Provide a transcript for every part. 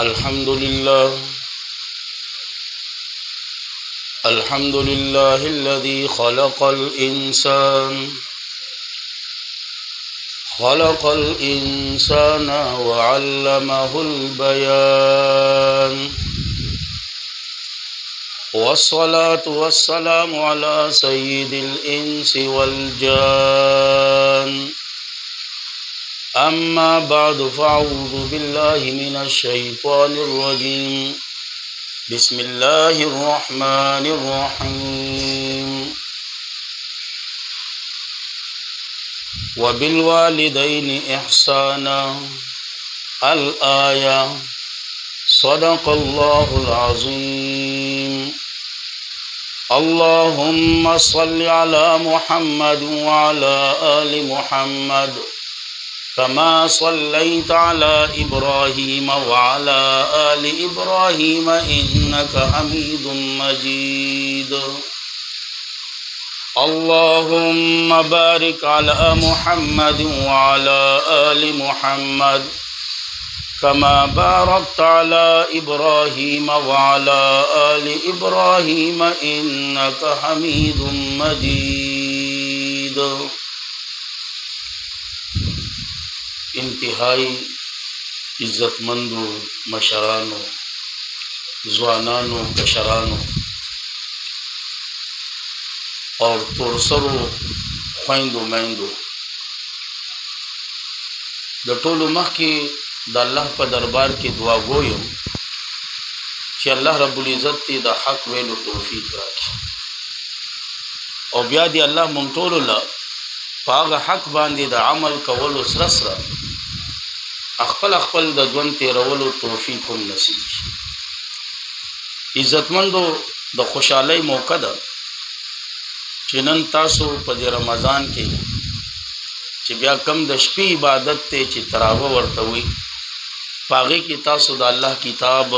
अल्हम्दुलिल्लाह अल्हम्दुलिल्लाहिल्लज़ी खलक़ल इंसाना व अल्लमहुल बयान वस्सलातु वस्सलामु अला सय्यिदिल इंसि वल जान अम्मा बअदु फ़अऊज़ु बिल्लाहि मिनश शैतानिर रजीम बिस्मिल्लाहिर रहमानिर रहीम व बिल वालिदैनि इहसाना अल आया सदक़ल्लाहुल अज़ीम अल्लाहुम्मा सल्लि अला मुहम्मद व अला आलि मुहम्मद कमा सल्लैत अला इब्राहीम व अला आलि इब्राहीम इन्नका हमीदुम मजीद अल्लाहुम्मा बारिक अला मुहम्मद व अला आलि मुहम्मद कमा बारकत अला इब्राहीम व अला आलि इब्राहीम इन्नका हमीदुम मजीद। इंतहाई इज़्ज़तमंदो मशरानो ज़वानानो कशरानो और तोरसरो ख्वाइंदो मैंदो द टोलो मख के द अल्लाह पर दरबार के दुआ गोयम कि अल्लाह रब्बुल इज़्ज़त ती द हक वेलो तौफीक राखी और बिया दी अल्लाह मुमटोलो ला पाग हक बांदी द अमल कवलो सरसरा अखपल अखपल द ज़वन तेरवलो तौफीक हम नसीब की। इज़्ज़तमंदो द खुशहाली मौका दा चिनन तासो पदे रमज़ान के ची बिया कम द शपी इबादत ते ची तरावा वर्तवी पागे की तासो द अल्लाह किताब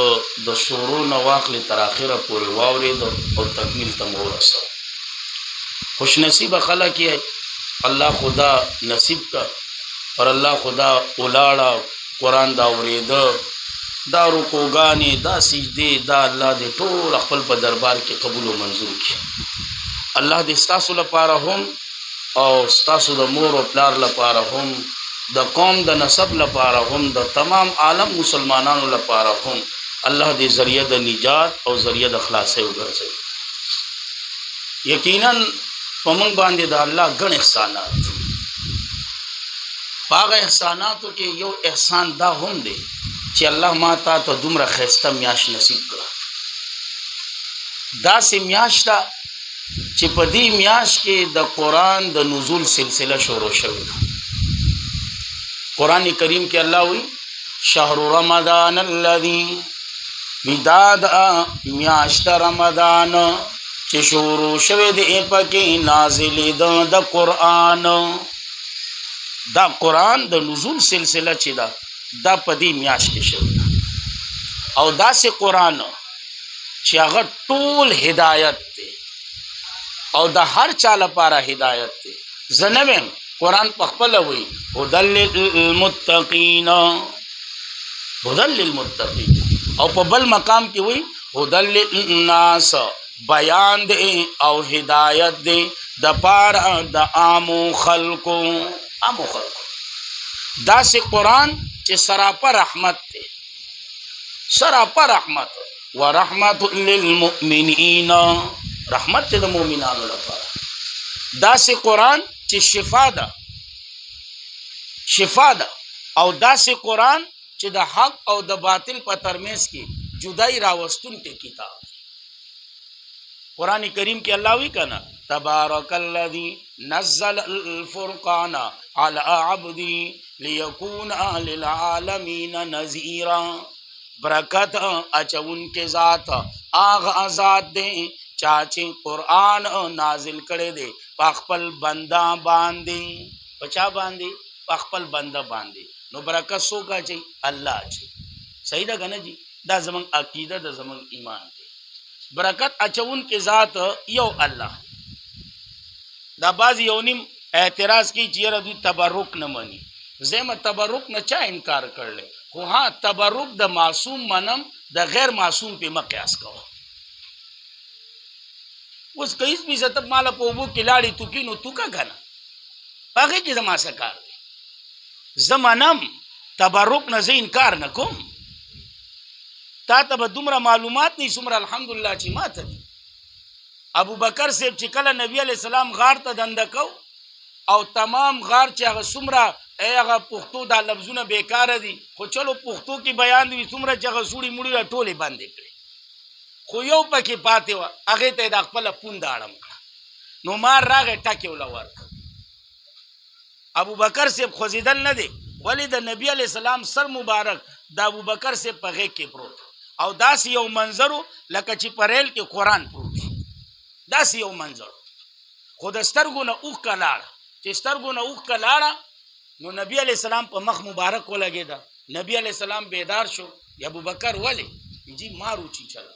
द शुरू नवाखल तराखिरा पूरे वावरे दो और तकमील तमोरसा खुश नसीब खला की है अल्लाह खुदा नसीब का और अल्लाह खुदा उलाड़ा कुरान दा उरेद दा रुकोगानी दा सिजदे दा अल्लाह दे टोल अखपल पर दरबार के कबूल व मंजूर की। अल्लाह दे स्तासु लपारा हम और स्तासु द मोर और प्यार लपारा हम द कौम द नसब लपारा हम द तमाम आलम मुसलमानानों लपारा हम अल्लाह दे ज़रिया द निजात और ज़रिया द खलास उगर से यकीनन पमंग बांधे द अल्लाह गण एहसानात पाग एहसानातों के यो एहसान दा हम दे कि अल्लाह माता तो दुमरा खैस्ता म्याश नसीब करा दा से म्याश दा चिपदी म्याश के द कुरान द नुज़ुल सिलसिला शुरू शवी कुरान करीम के अल्लाह हुई शहरु रमज़ान अल्लज़ी बिदाद म्याश्त रमज़ान चे शुरू शवी दे पके नाजिल द कुरान द नुज़ुल सिलसिला चे दा पदी म्याश के शवी और दा से कुरान चे अगर टूल हिदायत ते और द हर चाल पारा हिदायत थे जनवे कुरान पखपल हुई हुदल लिल मुत्तकीन और पबल मकाम की हुई हुदल लिन्नास बयान दे और हिदायत दे द पारा द आमो खल्को दा से कुरान चे सरापा रहमत थे सरापा रहमत व रहमतुल लिल मुमिनीन रहमत द मोमिनान दा से कुरान चे शिफा दा और दा से कुरान चे द हक और द बातिल पर तरमेस की जुदाई रावस्तुन के किताब कुरान करीम के अल्लाह ही कहना तबारकल्लज़ी नज़्ज़ल अल फुरक़ान अला अब्दी लियकूना लिल आलमीन नज़ीरा बरकत अच्छा उनके ज़ात आग आज़ाद दे चाचे कुरान नाजिल करे दे पाखपल बंदा बांधे बचा बांधे पाखपल बंदा बांधे नो बरकत सो का चाहिए अल्लाह चाहिए सही दा गना जी दा जमंग अकीदा दा जमंग ईमान दे बरकत अच्छा उनके ज़ात यो अल्लाह दा बाज योनिम एतराज़ की जियर दू तबरुक न मनी जेम तबरुक न चा इनकार कर ले خو ها تبرک د معصوم منم د غیر معصوم په مقیاس کوه. اوس کایس می زته مال په وو کې لاړې تو کې نو تو کا کنه هغه کې زما سکار زمانم تبرک نه زه انکار نه کوم. تا ته به دومره معلومات نه څومره الحمدلله چې ماته دي. ابو بکر صاحب چې کله نبی علیہ السلام غار ته دنده کو او تمام غار چې هغه څومره هغه پښتو دا لفظونه بیکار دي خو چلو پښتو کې بیان دي څومره چې هغه سوړي موړي ټولې باندې کړې خو یو پکې پاتې و هغه ته د خپل پوند اړم نو مار راغې ټاکې ولا ورک. ابو بکر صاحب خوځیدل نه دی ولی د نبی علیہ السلام سر مبارک د ابو بکر صاحب په غېږ کې پروت او داسې یو منظرو لکه چې پریل کې قرآن پروت داسې یو منظر خو د سترګو نه اوښکه لاړه چې سترګو نه اوښکه لاړه نو نبی علیہ السلام په مخ مبارک ولګېده. نبی علیہ السلام بیدار شو ابو بکر ولی جی مارو چی چلا.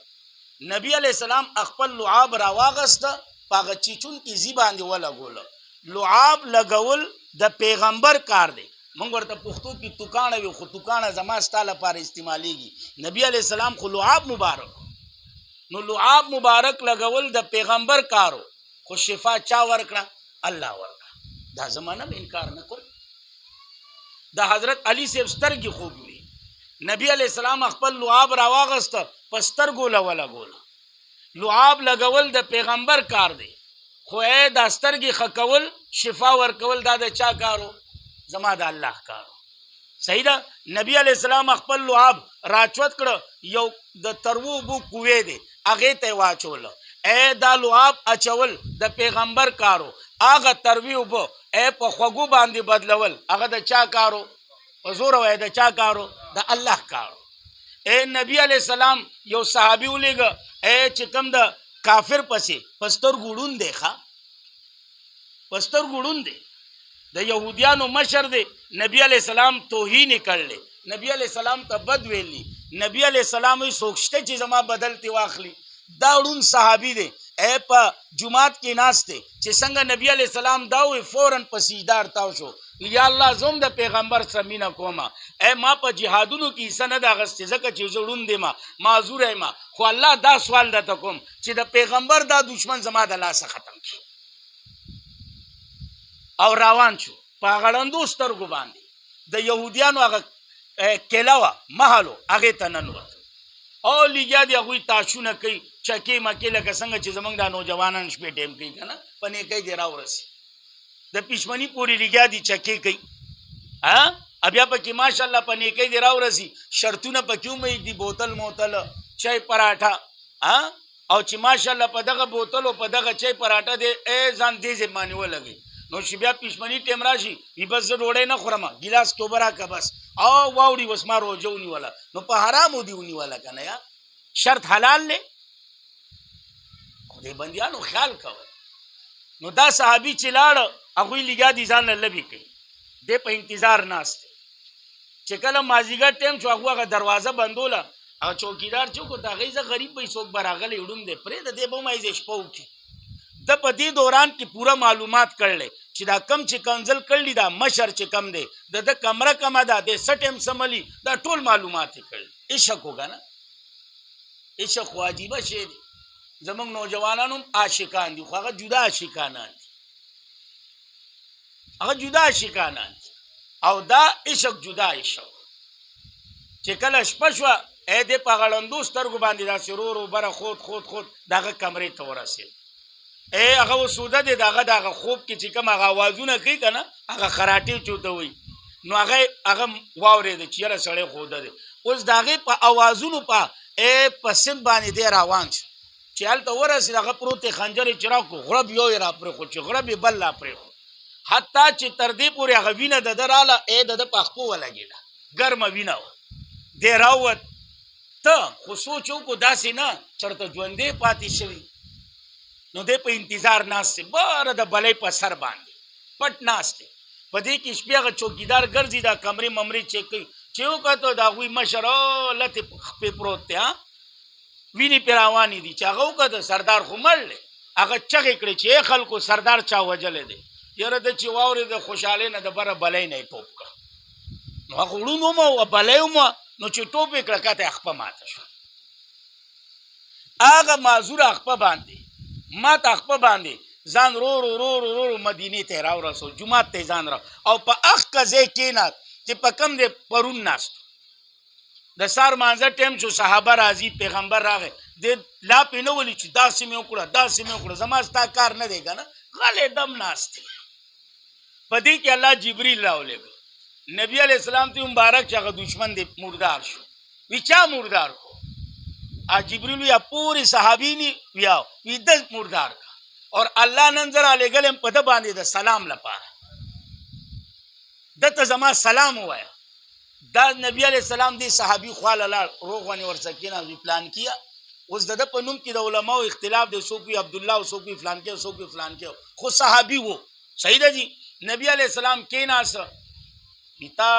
نبی علیہ السلام خپل لعاب راواغسته پاغه چیچون کې زی باندې ولګوله. لعاب لګول د پیغمبر کار دی. مونږ ورته پښتو کې توکانه وي خو توکانه زما ستاله لپاره استعمالېږي. نبی علیہ السلام خو لعاب مبارک نو لعاب مبارک لګول د پیغمبر کارو خو شفا چا ورکړه الله ورکړه. دا زمانه انکار نه کوم. د حضرت علی صاحب سترګې خوب وي نبی علیہ السلام خپل لعاب راواغسته په سترګو لګول. لعاب لګول د پیغمبر کار دی خو دا سترګې خکول شفا ورکول دا د چا کارو زما د الله کارو. صحیح ده. نبی علیہ السلام خپل لعاب راچوت کړه یو د ترو بو کوې دی هغه ته واچول دا لعاب اچول د پیغمبر کارو. هغه ترویو بو په خوګو باندې بدلول هغه د چا کارو حضور وای د چا کارو د الله کارو. نبی علیہ السلام یو صحابي ولېګه چې کوم د کافر پسې پستر ګړون دی ښا پستر ګړون دی د يهوديانو مشر دی. نبی علیہ السلام توهین کړل نبی علیہ السلام ته بد ویلی. نبی علیہ السلام یې سوچته چې زما بدلتی واخلي دا ړون صحابي دی په جمعات کې ناشته چې څنګه نبی علیہ السلام دا وی فورن په سجدار تاو شو یا الله زوم د پیغمبر سمینه کوما ما په جهادونو کې سند اغست ځکه چې زړون دی ما معذور یم خو الله دا سوال درته کوم چې د پیغمبر دا دشمن زما د لاس ختم کړي او روان شو په غړندو سترګو باندې د يهوديانو هغه کلاوه محلو هغه تننوت او لګیا دی هغه تاشونه کوي چکی مکه لکه څنګه چې زمنګ د نوجوانان شپې ټیم کوي کنه پنه کوي دی راورسي د پښمنی پوری لګیا دی چکی کوي بیا پکې ماشاءالله پنه کوي دی راورسي شرطونه پکې مې دی بوتل موتل چای پراټا او چې ماشاءالله په دغه بوتل او په دغه چای پراټا دی ځان دې ځمانه ولګي نو چې بیا پښمنی ټیم راشي بس ډوډۍ نه خورم ګلاس توبره کا بس او واوړي وسما روجونی ولا نو په حرامو دیونی ولا کنه یا شرط حلال له خدای بندیانو خیال کوي. نو دا صحابي چې لاړ هغه لګیا دي ځان لبي کوي د په انتظار ناشته چې کله مازیګر ټیم شو هغه دروازه بندوله او چوکیدار چوکو دا غیزه غریب به څوک براغله وډوم دې پرې د دې به مې ز شپو کې د په دې دوران کې پورا معلومات کړل چې دا کم چې کنزل کړلی دا مشر چې کم دی د کمره کم ده د سټم سملی دا ټول معلومات کړل. عشق وګا نه عشق واجبہ شی دی زمونږ نوجوانانو عاشقان دي خو هغه جدا عاشقانان دي هغه جدا عاشقانان دي او دا عشق جدا عشق چې کله شپه شوه دې په غړندو سترګو باندې دا سرور بره خود دغه کمرې ته ورسېد هغه وسوده دی دغه خوب کې چې کوم هغه اوازونه کوي کنه هغه خراټې چوته وي نو هغه واورېد چې یاره سړی خوده دی اوس دغه په اوازونو په سند باندې دی روان شو چې هلته ورسېد هغه پروت خنجر یې چراغ کړو غړب یو یې راپرېښود چې غړب یې بل راپرېښود حتی چې تر دې پورې هغه وینه د ده راله د ده په خپو ولګېده ګرمه وینه وه دی راووت ته خو سوچ وکړو داسې نه چېرته ژوندی پاتې شوي نو دې په انتظار ناست باره د بلۍ په سر باندې پټ ناست په دې کې شپې هغه چوکیدار ګرځي دا کمرې ممرې چیک کوي چې وکتو د هغوی مشر لتې خپې پروت دی وینې پرې روانې دي چې هغه وکتو سردار خو مړ دی هغه چغې کړې چې خلکو سردار چا وجلی دی یاره د چې واورې د خوشحالۍ نه د بره بلۍ نه یې ټوپ کړه نو هغه وړونو مو او بلی مو نو چې ټوپ یې کړه کته خپه ماته شو هغه معذور خپه باندې ماته خپه باندې ځان رو مدینې ته راورسو جومات ته ځان را او په اخ ځای کېناست چې په کم دی پرون ناست د سار مانځه ټیم شو صحابه راځي پیغمبر راغی د لا پې نه ولي چې داسې مې وکړه زما ستا کار نه دی که نه غلی دم ناست دی په دې کې الله جبریل راولېږه نبی علیه السلام ته مبارک چې هغه دشمن دی مردار شو وی چا مردار کو جبریل وی پوری صحابی نی وی د مردار کا اور الله نن زرا لګلم په د باندې د سلام لپاره دته زما سلام وایا دا نبی علیہ السلام دی صحابی خواله لاړ روغونی ورسکینه وی پلان کیا اوس د په نوم کې د علماو اختلاف دی څوک وی عبد الله او څوک وی فلان کې څوک وی فلان کې خو صحابی وو صحیح ده جی نبی علیہ السلام کیناس بیتا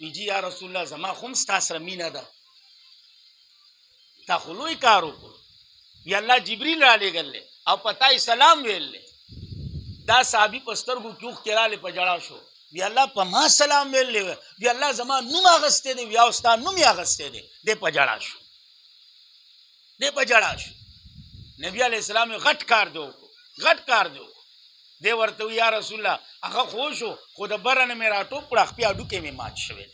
ویجی یا رسول الله زما خو مستاسره مینه ده تا خلوی کارو کو یا الله جبریل را لګل او پتاي سلام ویل دا صحابي پسترګو کیوخ کړه په جړا شو وی الله په ما سلام ویل وی الله زما نوم اغسته دی یا استا نوم اغسته دی د په جړا شو نبی علیہ السلام غټ کار دیو دی ورته یا رسول الله هغه خوشو خود برنه مې راټو پړه خپل اډو کې مې مات شوی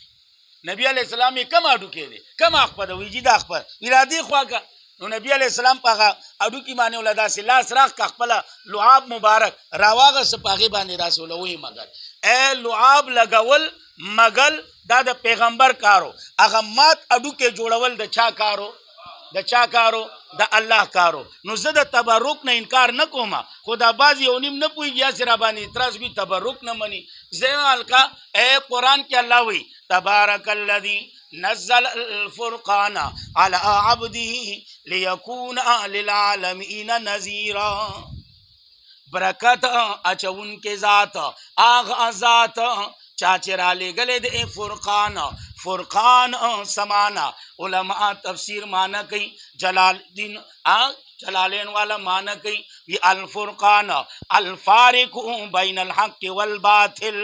نبی علیہ السلام کم اډو کې دی کم اخپد ویجی دا اخپد ارادي خواګه نو نبی علیہ السلام پاغه اډو کې باندې ولدا سي لاس راخ کا خپل لعاب مبارک راواغه سپاغي باندې رسول وی مگر اے لعاب لګول مگل دا د پیغمبر کارو هغه مات اډو کې جوړول د چا کارو د الله کارو نو زه د تبرک نه انکار نه کوم خدا باز یو نیم نه پوي یا سره باندې اعتراض کوي تبرک نه مني زال کا اے قران کې الله وی تبارک الذی نزل الفرقان على عبده ليكون للعالمین نذیرا برکت اچون کے ذات آغا ذات چاچرا لے گلے دے فرقان سمانا علماء تفسیر مانا کئی جلالین والا مانا کئی یہ الفرقان الفارق بین الحق والباطل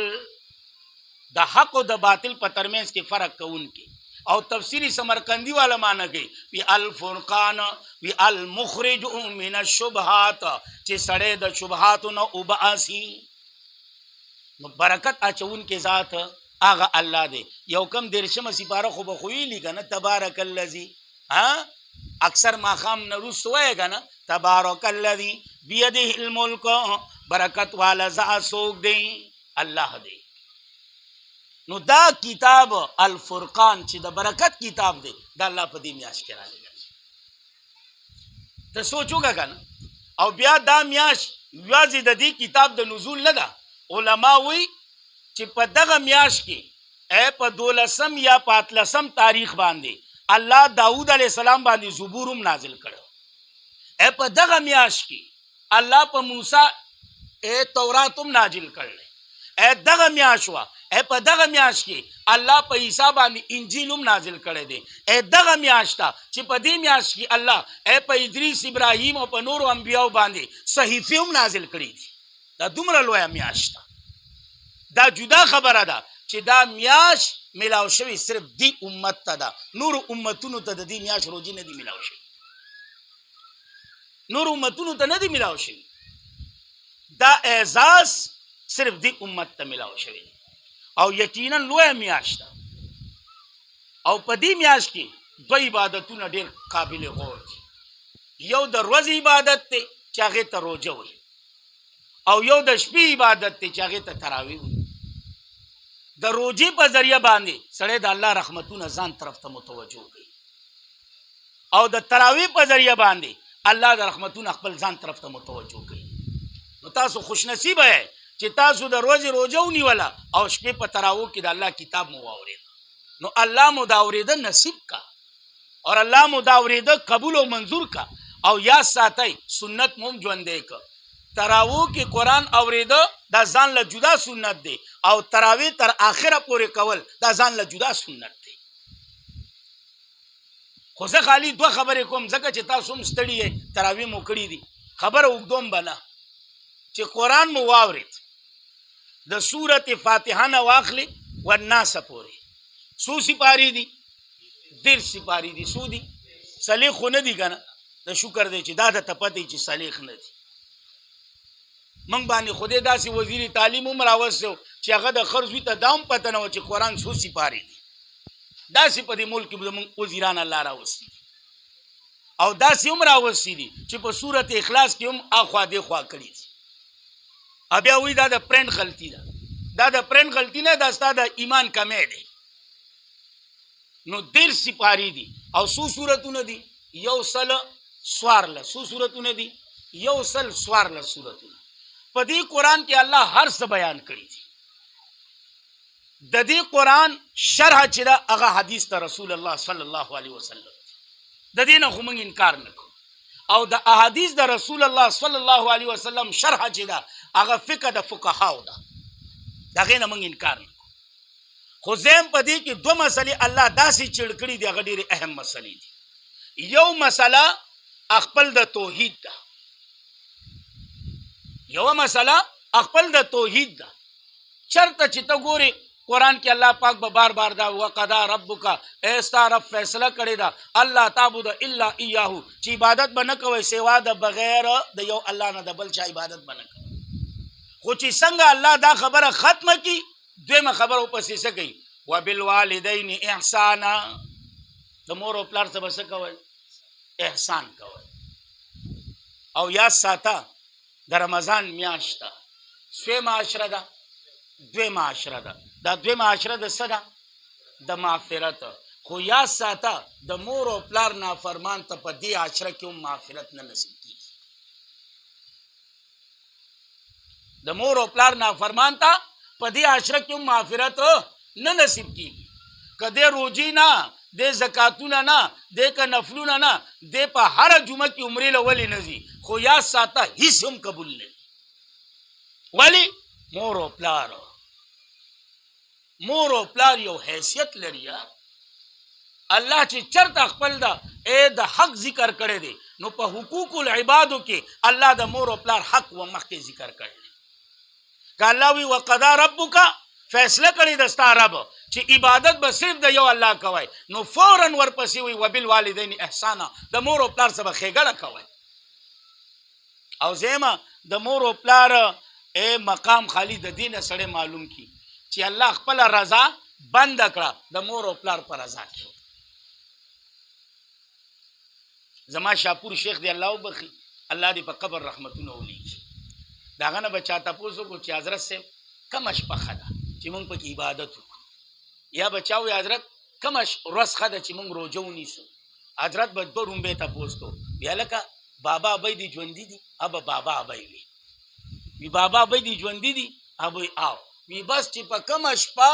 دا حق و دا باطل پر ترمینز کے فرق کون کے او تفسیری سمرکندی والا مانا گئی وی الفرقان وی المخرج من الشبہات چی سڑے دا شبہاتو نا اباسی برکت اچون کے ذات آغا اللہ دے یو کم درشم سپارہ خوب خوئی لی گا نا تبارک اللذی اکثر ماخام نروس ہوئے گا نا تبارک اللذی بیدہ الملک برکت والا ذات سوک دیں اللہ دے نو دا کتاب الفرقان چې د برکت کتاب دی دا الله په دې میاش کې را لګل ته سوچوګه کنه او بیا دا میاش یوازې د دې کتاب د نزول نه ده علما وی چې په دغه میاش کې په 12 یا 15 تاریخ باندې الله داود علیه السلام باندې زبور نازل کړو په دغه میاش کې الله په موسی تورات نازل کړل دغه میاش وا په دغه میاش کې الله په عیسی باندې انجیل نازل کړی دی دغه میاش تا چې په دې میاش کې الله په ادریس ابراهیم او په نورو انبیاو باندې صحیفه نازل کړی دي دا دومره لوی میاش تا دا جدا خبره ده چې دا میاش ملاو شوی صرف دی امت ته ده نور امتونو ته د دې میاش روزي نه دی ملاو شوی نور امتونو ته نه دی ملاو شوی دا اعزاز صرف دی امت ته ملاو شوی او یقینا لوی میاش ده او په دې میاش کې دوه عبادتونه ډېر قابل غور دي یو د ورځې عبادت ته چې هغه ته روزه وي او یو د شپې عبادت ته چې هغه ته تراویح وي د روزې په ذریعہ باندې سړی د الله رحمتونه ځان طرف ته متوجه کوي او د تراویح په ذریعہ باندې الله د رحمتونه خپل ځان طرف ته متوجه کوي نو تاسو خوش نصیب ہے چې تاسو د ورځې روزه ونیوله او شپې په تراویح کې د الله کتاب مو واورید نو الله مو دا اورېده نصیب کا اور الله مو دا اورېده قبول او منظور کا او یا ساتي سنت مو ژوندې کا تراویح کې قرآن اورېده دا ځان له جدا سنت دی او تراویح تر آخره پورې کول دا ځان له جدا سنت دی خو زه خالی دوه خبرې کوم ځکه چې تاسو هم ستړي یې تراویح مو کړي دي خبره اوږدوم به نه چې قرآن مو واورید د سورت فاتحه نه واخلي والناس پورې سو سپاری دي 13 سپاری دي. سو دي صلیخ خو نه دي کنه. د شکر دی چې دا د تپتی چې صلیخ نه دي. منګ باندې خدای داسې وزیر تعلیم هم راوستو چې هغه د خرزوی ته دام پته نه و چې قرآن سو سپاری دي. داسې په دې ملک کې زموږ وزیران الله راوستي او داسې هم راوستي دي چې په صورت اخلاص کې هم اخوا دېخوا کړي دي. بیا وایي دا د پرنټ غلطي ده. دا د پرنټ غلطي نه، دا ستا د ایمان کمی دی. نو 13 سپاری دي او څو صورتونه دي؟ 114. څو صورتونه دي؟ 114 صورتونه. په دې قرآن کې الله هر څه بیان کړي دي. د دې قرآن شرح چې ده هغه حدیث ته رسول الله صلی الله علیه وسلم. د دې نه خو موږ انکار نه کوو. او د احادیث د رسول الله صلی الله علیه وسلم شرح چې ده هغه فقه د فقهاو ده. د هغې نه موږ انکار نه کوو. خو زم په دې کې دوه مسلې الله داسې چړ کړي دي، هغه ډېرې اهم مسلې دي. یو مسله خپل د توحید ده. یو مسله خپل د توحید ده. چرته چې ته ګورې قرآن کې الله پاک به بار بار دا وقضا ربک، اے ستا رب فیصله کړې ده الله تعبد الا ایاهو، چې عبادت به نه کوئ سوا د بغیر د یو الله نه، د بل چا عبادت به نه کوئ. خو چې څنګه الله دا خبره ختمه کړي، دویمه خبره ورپسې څه کوي؟ وبالوالدین احسانا. د مور او پلار څه به څه کوئ؟ احسان کوئ. او یاد ساته د رمضان میاشت ده، سویمه عشره ده، دویمه عشره ده. دا دویمه عشره د څه ده؟ د مغفرت. خو یاد ساته د مور او پلار نافرمان ته په دې عشره کې هم مغفرت نه نصیب کېږي. د مور او پلار نافرمان ته په دې عشره کې هم مغفرت نه نصیب کېږي. که دې روجي نه، دې زکاتونه نه، دې که نفلونه نه، دې په هره جمعه کې عمرې له ولې نه ځي. خو یاد ساته هیڅ هم قبول نه. ولې؟ مور او پلار. مور او پلار یو حیثیت لري. الله چې چرته خپل دا د حق ذکر کړی دی، نو په حقوق العبادو کې الله د مور او پلار حق و مخکې ذکر کړی دی. که الله وی وقضا ربک، فیصله کړی د ستا رب چې عبادت به صرف د یو الله کوئ، نو فوراً ورپسې وی وبالوالدین احسانا، د مور او پلار سره به ښېګړه کوئ. او زیمه د مور او پلار مقام خالی د دې نه سړی معلوم کی چې الله خپل رضا بند کړه د مور او پلار پر رضا کې. زما شاپور شیخ دی الله وبخي، الله دې په قبر رحمتونه ولیکي. د هغه نه به چا تپوس وکړو چې حضرت صاحب کومه شپه ښه ده چې موږ پکې عبادت وکړو، یا به چا وایي حضرت کومه ورځ ښه ده چې موږ روژه ونیسو. حضرت به دوه رومبې تپوس کوو، بیا لکه بابا ابۍ دې ژوندي دي؟ ابه بابا ابۍ وي بابا ابۍ دې ژوندي دي؟ ابۍ آو وی بس چې په کومه شپه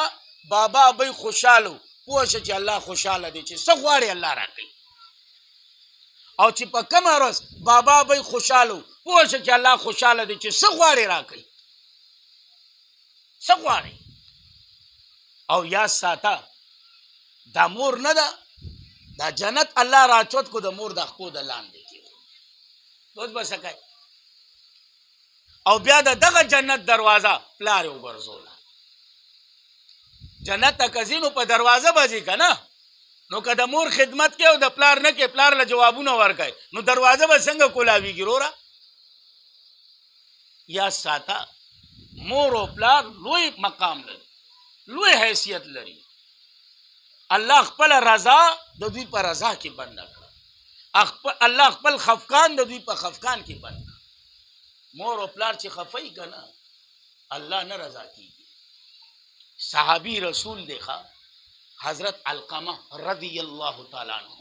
بابا ابۍ خوشحاله پوه شه چې الله خوشحاله دی چې څه غواړي الله راکوي. او چې په کومه ورځ بابا ابۍ خوشحاله پوه شه چې الله خوشحاله دی چې څه غواړي راکوي. څه غواړي. او یاد ساته دا مور نه ده، دا جنت الله راچوت کو د مور د خپو د لاندې کې دوست به څه کوي. او بیا د دغه جنت دروازه پلار یې وګرځوله. جنت ته که ځي نو په دروازه به ځي که نه، نو که د مور خدمت کې او د پلار نه کې، پلار له جوابونه ورکوي، نو دروازه به څنګه کولاویږي وروره. یا ساته مور او پلار لوی مقام لري، لوی حیثیت لري. الله خپل رضا د دوی په رضا کې بنده کړه. الله خپل خفقان د دوی په خفقان کې بنده. مور او پلار چې خفای کنه الله نه رضا کیږي. صحابي رسول دی حضرت علقمه رضی الله تعالی عنہ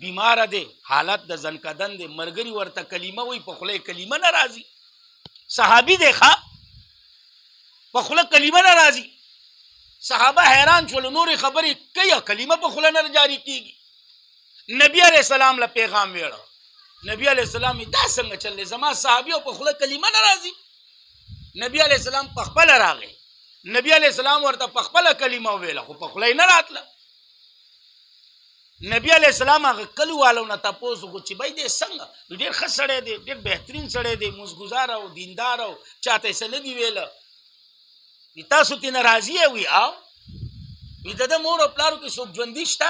بیمار دی، حالت د زنکدن دی، مرګري ورته کلمه وای په خوله کلمه نه راځي. صحابي دی په خوله کلمه نه راځي. صحابه حیران شول، نور خبرې کوي کلمه په خوله نه جاری کیږي. نبی علیہ السلام له پیغام ویړو. نبی علیہ السلام دا څنګه چلې زما صحابي په خوله کلمه نه راځي. نبی علیہ السلام په خپل راغی، نبی علیہ السلام ورته په خپل کلمه ویله خو په خوله نه راتله. نبی علیہ السلام هغه کلیوالو نه تپوس وکړو چې بای دې څنګه؟ ډېر ښه سړی دی، ډېر بهترین سړی دی، مزګزار او دیندار او چاته یې څه نه دي ویله. تاسو ترې نه راضي یې؟ وي آو وی د مور او پلارو کې څوک ژوندي شته؟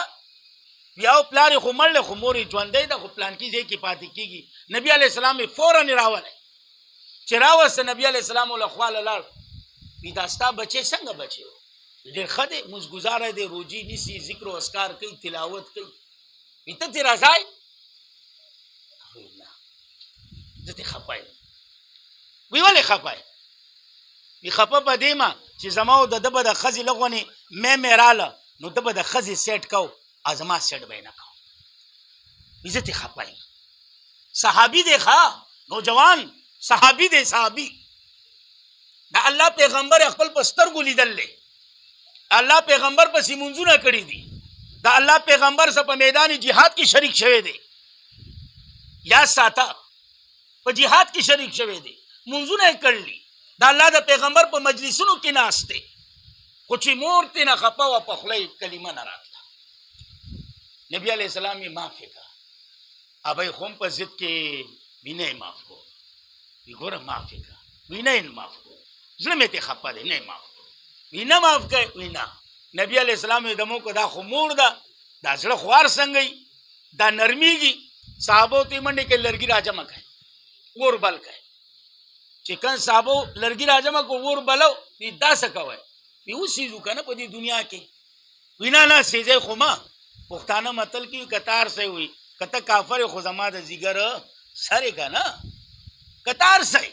بیا او پلار خو مړ خو مور یې ژوندی ده، خو پلان کې ځای کې پاتې کېږي. نبي علیه السلام یې فوراً راولی، چې راوسته نبي علیه السلام له خواله لاړ. وی دا ستا بچی څنګه بچی و؟ ډېر ښه دی، مزګزاره دی، روجي نیسي، ذکر و اذکار کوي، تلاوت کوي. وی ته ترې راځای؟ وی نه زه ترې خفه یم. وی ولې خفه یې؟ وی خفه په دې ما چې زما او د ده به د ښځې لغونې مې راله نو ده به د ښځې سیټ کو او زما سیټ به یې نه کو. وی زه ترې خفه یم. صحابي دی ښه، نوجوان صحابي دی، صحابي د الله پیغمبر خپل په سترګو لیدل دی، الله پیغمبر پسې منځونه کړي دي، د الله پیغمبر سره په میدان جهاد کې شریک شوی دی. یا ساته په جهاد کې شریک شوی دی، منځونه یې کړلي، د الله د پیغمبر په مجلسونو کې ناست دی. خو چې مور ترې نه خفه وه په خوله یې کلمه نه راتله. نبي علیه السلام یې معافې کړه. ابی خو هم په ضد کې وی نه یې معاف کړو. وی ګوره معافې کړه. وی نه یې معاف کړو، زړه مې ترې خفه دی، نه یې معاف کړو. وی نه معاف کوي؟ وی نه. نبي علیه السلام یې دمو که دا خو مور ده، دا زړه خوار څنګه دا نرمیږي. صحابو ته یې منډې کوي، لرګي راجمع کوي، اور بل کوي. چې کوم صحابو لرګي راجمع کو اور بلو، وی دا څه کوئ؟ وی اوسېږو که نه په دې دنیا کې؟ وی نه نه سېځئ خو ما. پښتانه متل کې کتار سئ وي، که ته کافر یې خو زما د ځیګر سر یې که نه، کتار سئ.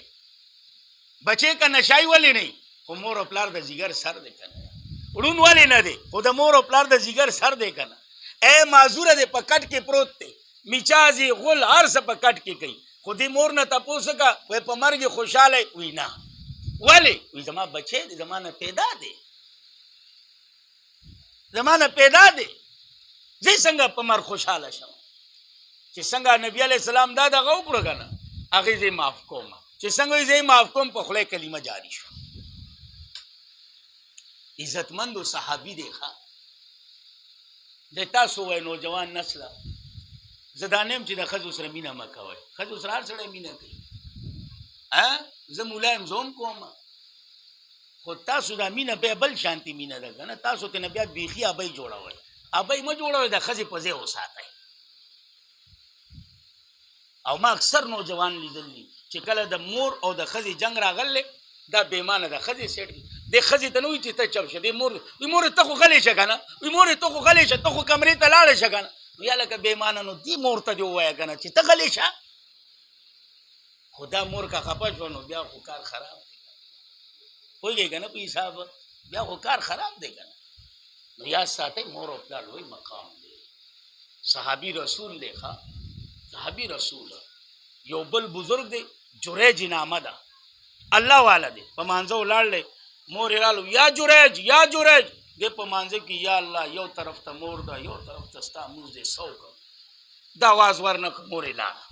بچې که نشایي ولې نه خو مور او پلار د ځیګر سر دی که نه، ړوند ولې نه دی خو د مور او پلار د ځیګر سر دی که نه. ای معذوره دی، په کټ کې پروت دی، میچازي غل هر څه په کټ کې کوي، خو دې مور نه تپوس وکړه وایي په مرګ یې خوشحاله. وی نه. ولې؟ وی زما بچی دی، زما نه پیدا دی، زما نه پیدا دی، زه څنګه په مرګ خوشحاله شم؟ چې څنګه نبي علیه السلام دا دغه وکړه که نه، هغې زه یې معاف کوم. چې څنګه یې زه یې معاف کوم، په خوله کلمه جاري شوه. عزتمندو صحابي دی ښه. د تاسو وایي نوجوان نسله، زه دا نه یم چې د ښځو سره مینه مه کوئ، ښځو سره هر سړی مینه کوي. زه مولا یم، زه هم کوم، خو تاسو دا مینه بیا بل شانتي مینه ده که نه. تاسو ترې نه بیا بیخي ابۍ جوړوئ، ابۍ مه جوړوئ، د ښځې په ځای وساتئ. او ما اکثر نوجوان لیدل دي چې کله د مور او د ښځې جنګ راغلی، دا بېمانه د ښځې سیټ دی. دې ښځې ته نه وایي چې ته چپ شه، دې مور وي مورې ته خو غلی شه که نه، وي مورې ته خو غلی شه، ته خو کمرې ته لاړه شه که نه. یا لکه بېمانه نو دې مور ته دې ووایه که نه چې ته غلی شه. خو دا مور که خفه شوه نو بیا خو کار خراب دی، پوهېږئ که نه په حساب، بیا خو کار خراب دی که نه. نو یاد ساتئ مور او پلار لوی مقام دی. صحابي رسول دی ښه، صحابي رسول. یو بل بزرگ دی جریج نامه ده، الله والا دی، په مانځه ولاړ دی، مور یې رالو یا جریج یا جریج، دی په مانځه کې یا الله یو طرف ته مور ده یو طرف ته ستا مونځ دی، څه وکړم؟ دا آواز ورنه کړه، مور یې لاړه.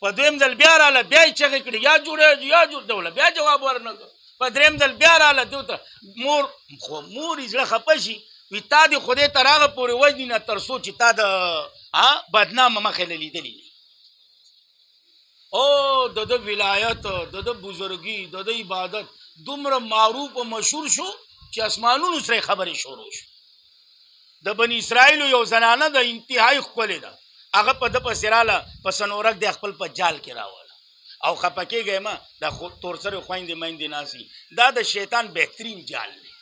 په دویم ځل بیا راله، بیا یې چغې کړې یا جریج یا جریج، ده بیا جواب ورنه کړ. په درېیم ځل بیا راله، ده ته مور خو مور یې زړه خفه شي، وي تا دې خدای تر هغه پورې وژني نه تر څو چې تا د بدنامه مخې له لیدلي نه. او د ده ولایت، د ده بزرګي، د ده عبادت دومره معروف او مشهور شو چې اسمانونو سره خبرې شروع شو. د بني اسرائیلو یو زنانه د انتهایی ښکلې ده، هغه په ده پسې راله، په سنورک دی خپل په جال کې راوله. او خفه کېږئ مه، دا تور سرې خویندې میندې ناستې، دا د شیطان بهترین جال دی،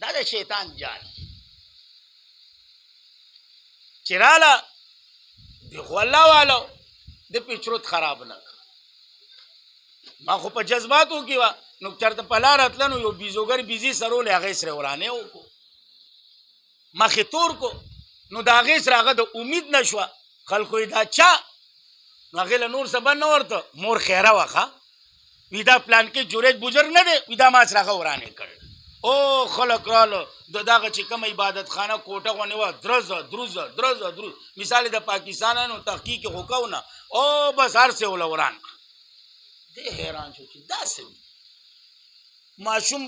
دا د شیطان جال دی. چې راله دی خو الله والو د پیچروت خراب نه کړ. ما خو په جذباتو کې وه، نو چېرته په لاره تله نو یو بیزوګر بیزي سرولی، هغې سره ورانې وکړو، مخې تور کو، نو د هغې سره هغه د امید نه شوه. خلکو یې دا چا؟ نو هغې له نور څه بند نه ورته، مور خیره وه ښه، وي دا پلانکې جوریج بزرګ نه دی، وي دا ما سره هغه ورانې کړل. او خلک راله، د دغه چې کومه عبادت خانه کوټه غوندې وه، درزه دروزه درزه دروز، مثال د پاکستانانو تحقیق یې خو کوو نه، او بس هر څه وله وران کړه. دی حیران شو چې داسې وي ماشوم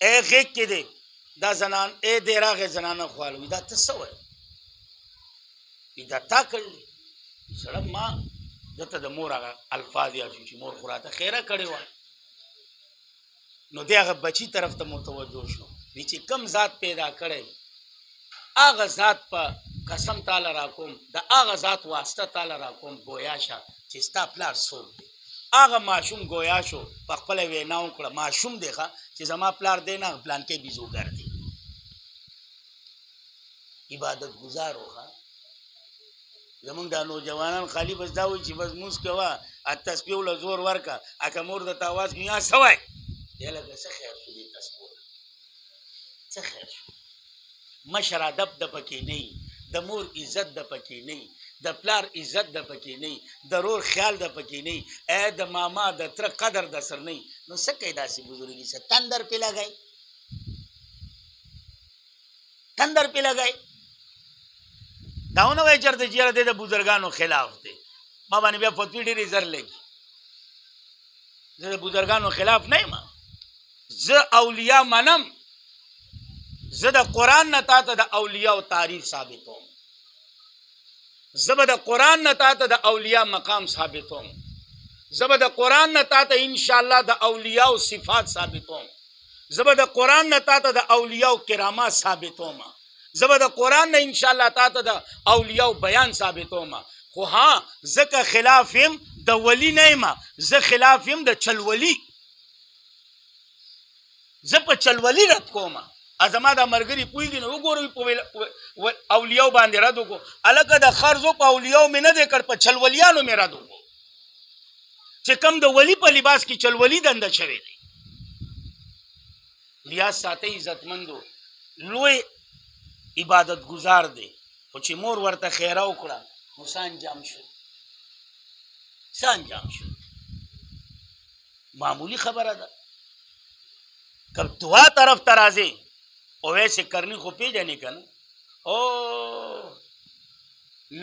ای غېږ کې دی، دا زنان ای دی راغې زنانه خوال، وي دا ته څه وایې؟ وي دا تا کړلې؟ سړی ما دته د مور هغه الفاظ یاد شو چې مور خو راته خیره کړې وه. نو دی هغه بچی طرف ته متوجه شو چې کم ذات پیدا کړی هغه ذات په قسم تعالی را کوم د هغه ذات واسطه تعالی را کوم گویا شه چې ستا پلار څوک دی هغه ماشوم گویا شو په خپله وینا وکړه ماشوم دی ښه چې زما پلار دی نه پلانکی بیزوګر دی عبادت گزار وخه زمونږ دا نوجوانان خالی بس دا وایي چې بس مونځ کوه تسبیح له زور ورکه اکه مور درته اواز کوي یا څه وایي دی لکه څه خیر شو دې تسبیح څه خیر شو مشر ادب د پکې نه د مور عزت د پکې نه د پلار عزت د پکې نه د رور خیال د پکې نه ای د ماما د تره قدر د سر نه نو څه کوي داسې بزرګي څه تندر پې لګئ تندر پې لګئ دا ونه وایي چېرته چې یاره دی د بزرګانو خلاف دی ما باندې بیا فتوی ډېرې زر لګي زه د بزرګانو خلاف نه یم زه اولیاء منم زه د قرآن نه تا ته د اولیاء تعریف ثابتوم زه به د قرآن نه تا ته د اولیاء مقام ثابتوم زه به د قرآن نه تا ته انشاءالله د اولیاء صفات ثابتوم زه به د قرآن نه تا ته د اولیاء کرامات ثابتوم زه به د قرآن نه انشاءالله تا ته د اولیاء بیان ثابتوم خو ها زه خلاف یم د ولی نه یم زه خلاف یم د چلولی زه په چلولی رد کوم ازما دا مرګري پویږي نو وګورئ په اولیاء باندې رد وکړو الکه د خرزو په اولیاء مې نه دی کړ په چلولیانو مې رد وکړو چې کم د ولی په لباس کې چلولی دنده شوی دی لیاس ساتي عزتمندو لوی عبادت گزار دی خو چې مور ورته خیره وکړه نو څه انجام شو څه انجام شو معمولی خبره ده کب دعا طرف ته راځي اویس کرنی خو پیژنې که نه او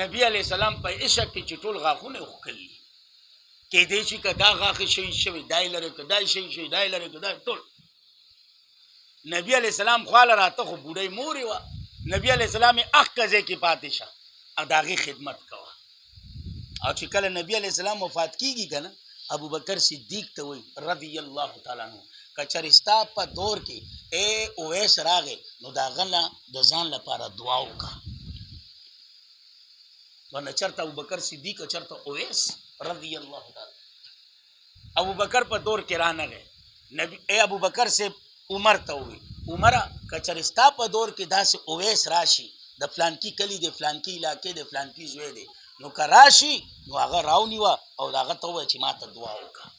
نبی علیہ السلام په عشق کې چې ټول غاښونه یې وښکلي کیدای شي که دا غاښ شهید شوی دا یې لرې که دا یې شهید شوی دا یې لرې که دا ټول نبی علیہ السلام خواله راته خو بوډۍ مور یې وه نبی علیہ السلام یې اخکه ځای کې پاتې شه او د هغې خدمت کوه او چې کله نبی علیہ السلام وفات کیږي که نه ابوبکر صدیق ته وایي رضی الله تعالی عنه که چرستا په دور کې ای اویس راغی نو د هغه نه د ځان لپاره دعا وکړه ورنه چېرته ابوبکر صدیق او چېرته اویس رضی الله تعالی ابوبکر په دور کې رانغی نبی ای ابوبکر صاحب عمر ته ووایي عمره که چرستا په دور کې داسې اویس راشي د فلانکي کلي دی فلانکي علاقې دی فلانکي زوی دی نو که راشي نو هغه راونیوه او د هغه ته ووایه چې ما ته دعا وکړه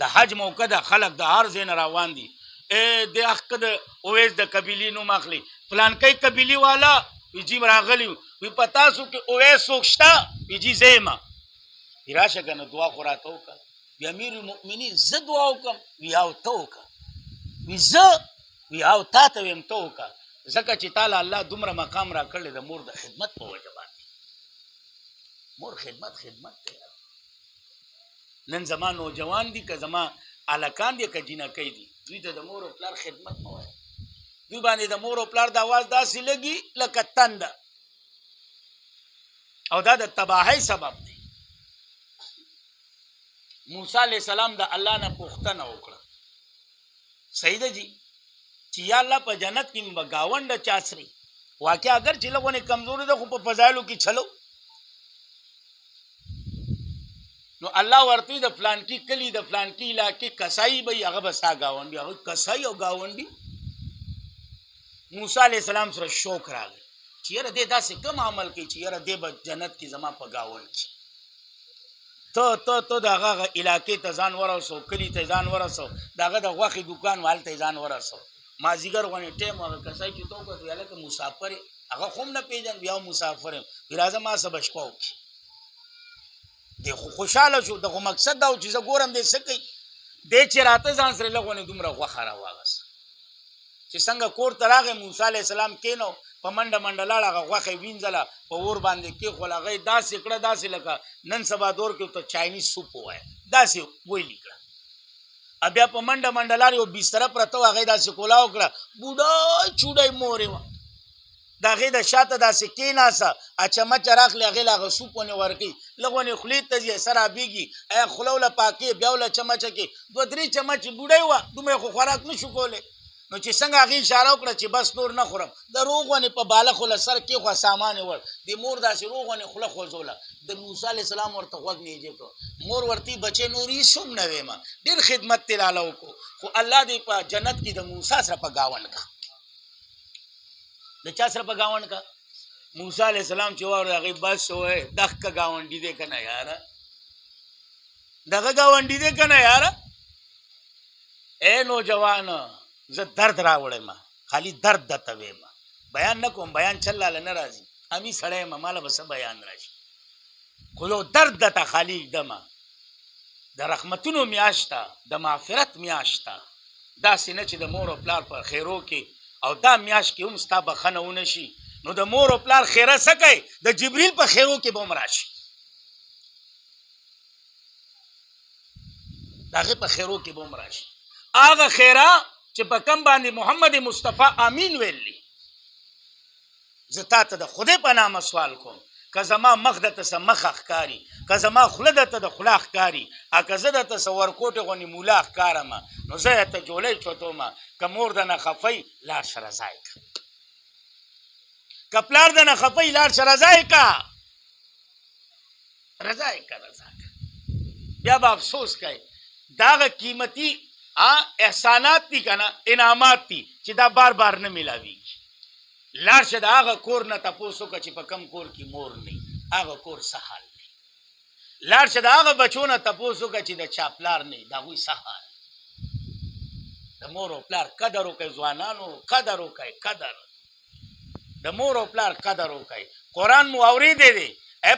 د حج موقع ده خلک د هر ځای نه روان دي د اخکه د اویس د قبیلې نوم اخلي فلانکی قبیلې والا وي جي راغلي وي په تاسو کې اویس څوک شته وي جي زه یم وي راشه که نه دعا خو راته وکړه وي امیر المؤمنین زه دعا وکړم وي او ته وکړه وي زه وي او تا ته ویم ته وکړه ځکه چې تاله الله دومره مقام را کړی د مور د خدمت په وجه باندې مور خدمت دی نن زما نوجوان دي که زما الکان دي که جینکۍ دي دوی ته د مور او پلار خدمت مه وایه دوی باندې د مور او پلار د اواز داسې لګي لکه تنده او دا د تباهۍ سبب دی موسی علیہ السلام د الله نه پوښتنه وکړه صحیح ده جی چې یا الله په جنت کې به ګاونډه چاڅري واقع اگر چې لږونه کمزوري ده خو په فضایلو کې چلو نو الله ورته د فلانکی کلی د فلانکی علاقې کسایی به هغه به ستا ګاونډي هغه کسایی او ګاونډي موسی علیہ السلام سره شوق راغی چې یاره دی داسې کوم عمل کوي چې یاره دی به جنت کې زما په ګاونډ کې ته د هغه علاقې ته ځان ورسو کلي ته ځان ورسو د هغه د غوښې دوکان والته ځان ورسو مازدیګر غونې ټیم هغه کسای چې تو وکړه ویله که مسافر هغه خو هم نه پېژن بیا مسافر یم وي راځه ما څه به شپه وکړي دی خو خوشحاله شو د خو مقصد دا و چې زه ګورم دی څه کوي دی چې راته ځان سره لږ غونې دومره غوښه راواغسته چې څنګه کور ته راغی موسی علیہ السلام کېنو په منډه منډه لاړ هغه غوښه یې وینځله په اور باندې کېښول هغه یې داسې کړه داسې لکه نن سبا دور کې ورته چاینیز سوپ ووایه داسې ویلي کړه بیا په منډه منډه لاړ یو بستره پرته وه هغه یې داسې کولاو کړه بوډا چوډۍ مور یې وه د هغې د شاته داسې کېناسه چمچ راخلي هغې له هغه سوپ ونې ورکوي لږ ونې خولې ته ځي سر رابېږي خوله وله پاکې بیا وله چمچه کې 2-3 چمچ بوډۍ وه دومره خو خوراک نه شو کولی نو چې څنګه هغې اشاره وکړه چې بس نور نه خورم د روغ ونې په باله خوله سر کېښوه سامان یې وړ د مور داسې روغ ونې خوله خوځوله د موسی علیه السلام ورته غوږ نیجې کړو مور ورته بچې نور هېڅ هم نه ویمه ډېر خدمت دې لاله وکړو خو الله دې په جنت کې د موسی سره په ګاونډ کا د چا سره په ګاونډ کا موسی علیه السلام چې واورېد هغې بس ووایي دغه ګاونډي دی که نه یاره دغه ګاونډي دی که نه یاره ای نوجوانه زه درد راوړی ما خالی درد درته ویم بیان نه کوم بیان چلاله نه راځي همي سړی یم ماله به څه بیان راشي خو یو درد درته خالي ږدمه د رحمتونو میاشته د مغفرت میاشته داسې نه چې د مور او پلار په خیرو کې او دا میاشت کې هم ستا بخښنه ونه شي نو د مور او پلار خیره څه کوي د جبریل په خیرو کې به هم راشي د هغې په خیرو کې به هم راشي هغه خیره چې په کم باندې محمد مصطفی امین ویلی زه تا ته د خدای په نامه سوال کوم که زما مخ درته څه مخه ښکاري که زما خوله درته د خوله ښکاري که زه درته څه ورکوټې غوندې مولا ښکارمه نو زه یې ته جولۍ چوتومه که مور دنه خفی لاړ شه رضا یې که که پلار دنه خفی لاړ شه رضا یې که رضا یې که رضا که بیا به افسوس کوي د هغه قیمتي احسانات دي که نه انعامات دي چې دا بار بار نه میلاویږي لاړ شه د هغه کور نه تپوس وکړه چې په کم کور کې مور نه هغه کور څه حال دی لاړ شه د هغه بچو نه تپوس وکړه چې د چا پلار نه د هغوی څه حال د مور او پلار قدر وکړئ ځوانانو قدر وکړئ قدر د مور او پلار قدر وکړئ قرآن مو اورېدی دی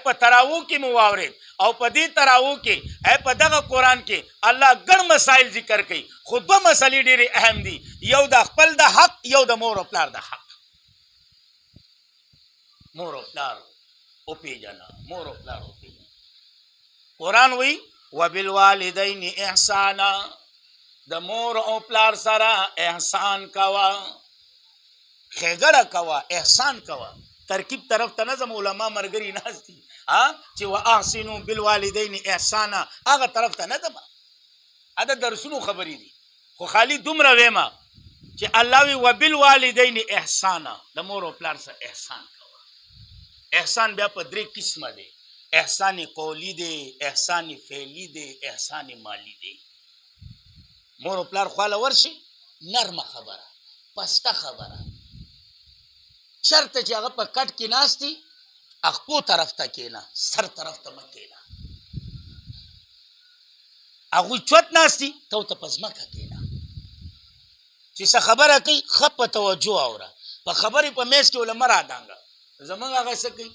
په تراوو کې مو واورید او په دې تراوو کې په دغه قرآن کې الله ګڼ مسائل ذکر کوي خو 2 مسلې ډېرې اهم دي یو د خپل د حق یو د مور او پلار د حق مور او پلار وپېژنه مور او پلار وپېژنه قرآن وایي وبالوالدین احسانا د مور او پلار سره احسان کوه ښېګړه کوه احسان کوه ترکیب طرف ته نظم علما مرګري ناست دي چې واحسنوا بالوالدین احسانا هغه طرف ته نه ځم دا درسونو خبرې دي خو خالي دومره ویمه چې الله وی وبالوالدین احسانا د مور او پلار سره احسان کوه احسان بیا په 3 قسمه دی احسان قولی دی احسان فعلی دی احسان مالی دی مور او پلار خواله ورشي نرمه خبره پسته خبره شرط چې هغه په کټ کې ناستي اخپو طرف ته کېنه سر طرف ته مه کېنه هغوی چوت ناستي ته ورته په ځمکه کېنه چې څه خبره کوي ښه په توجه اوره په خبرې په میز کې ولې مه راډانګه زمونږ هغه څه کوي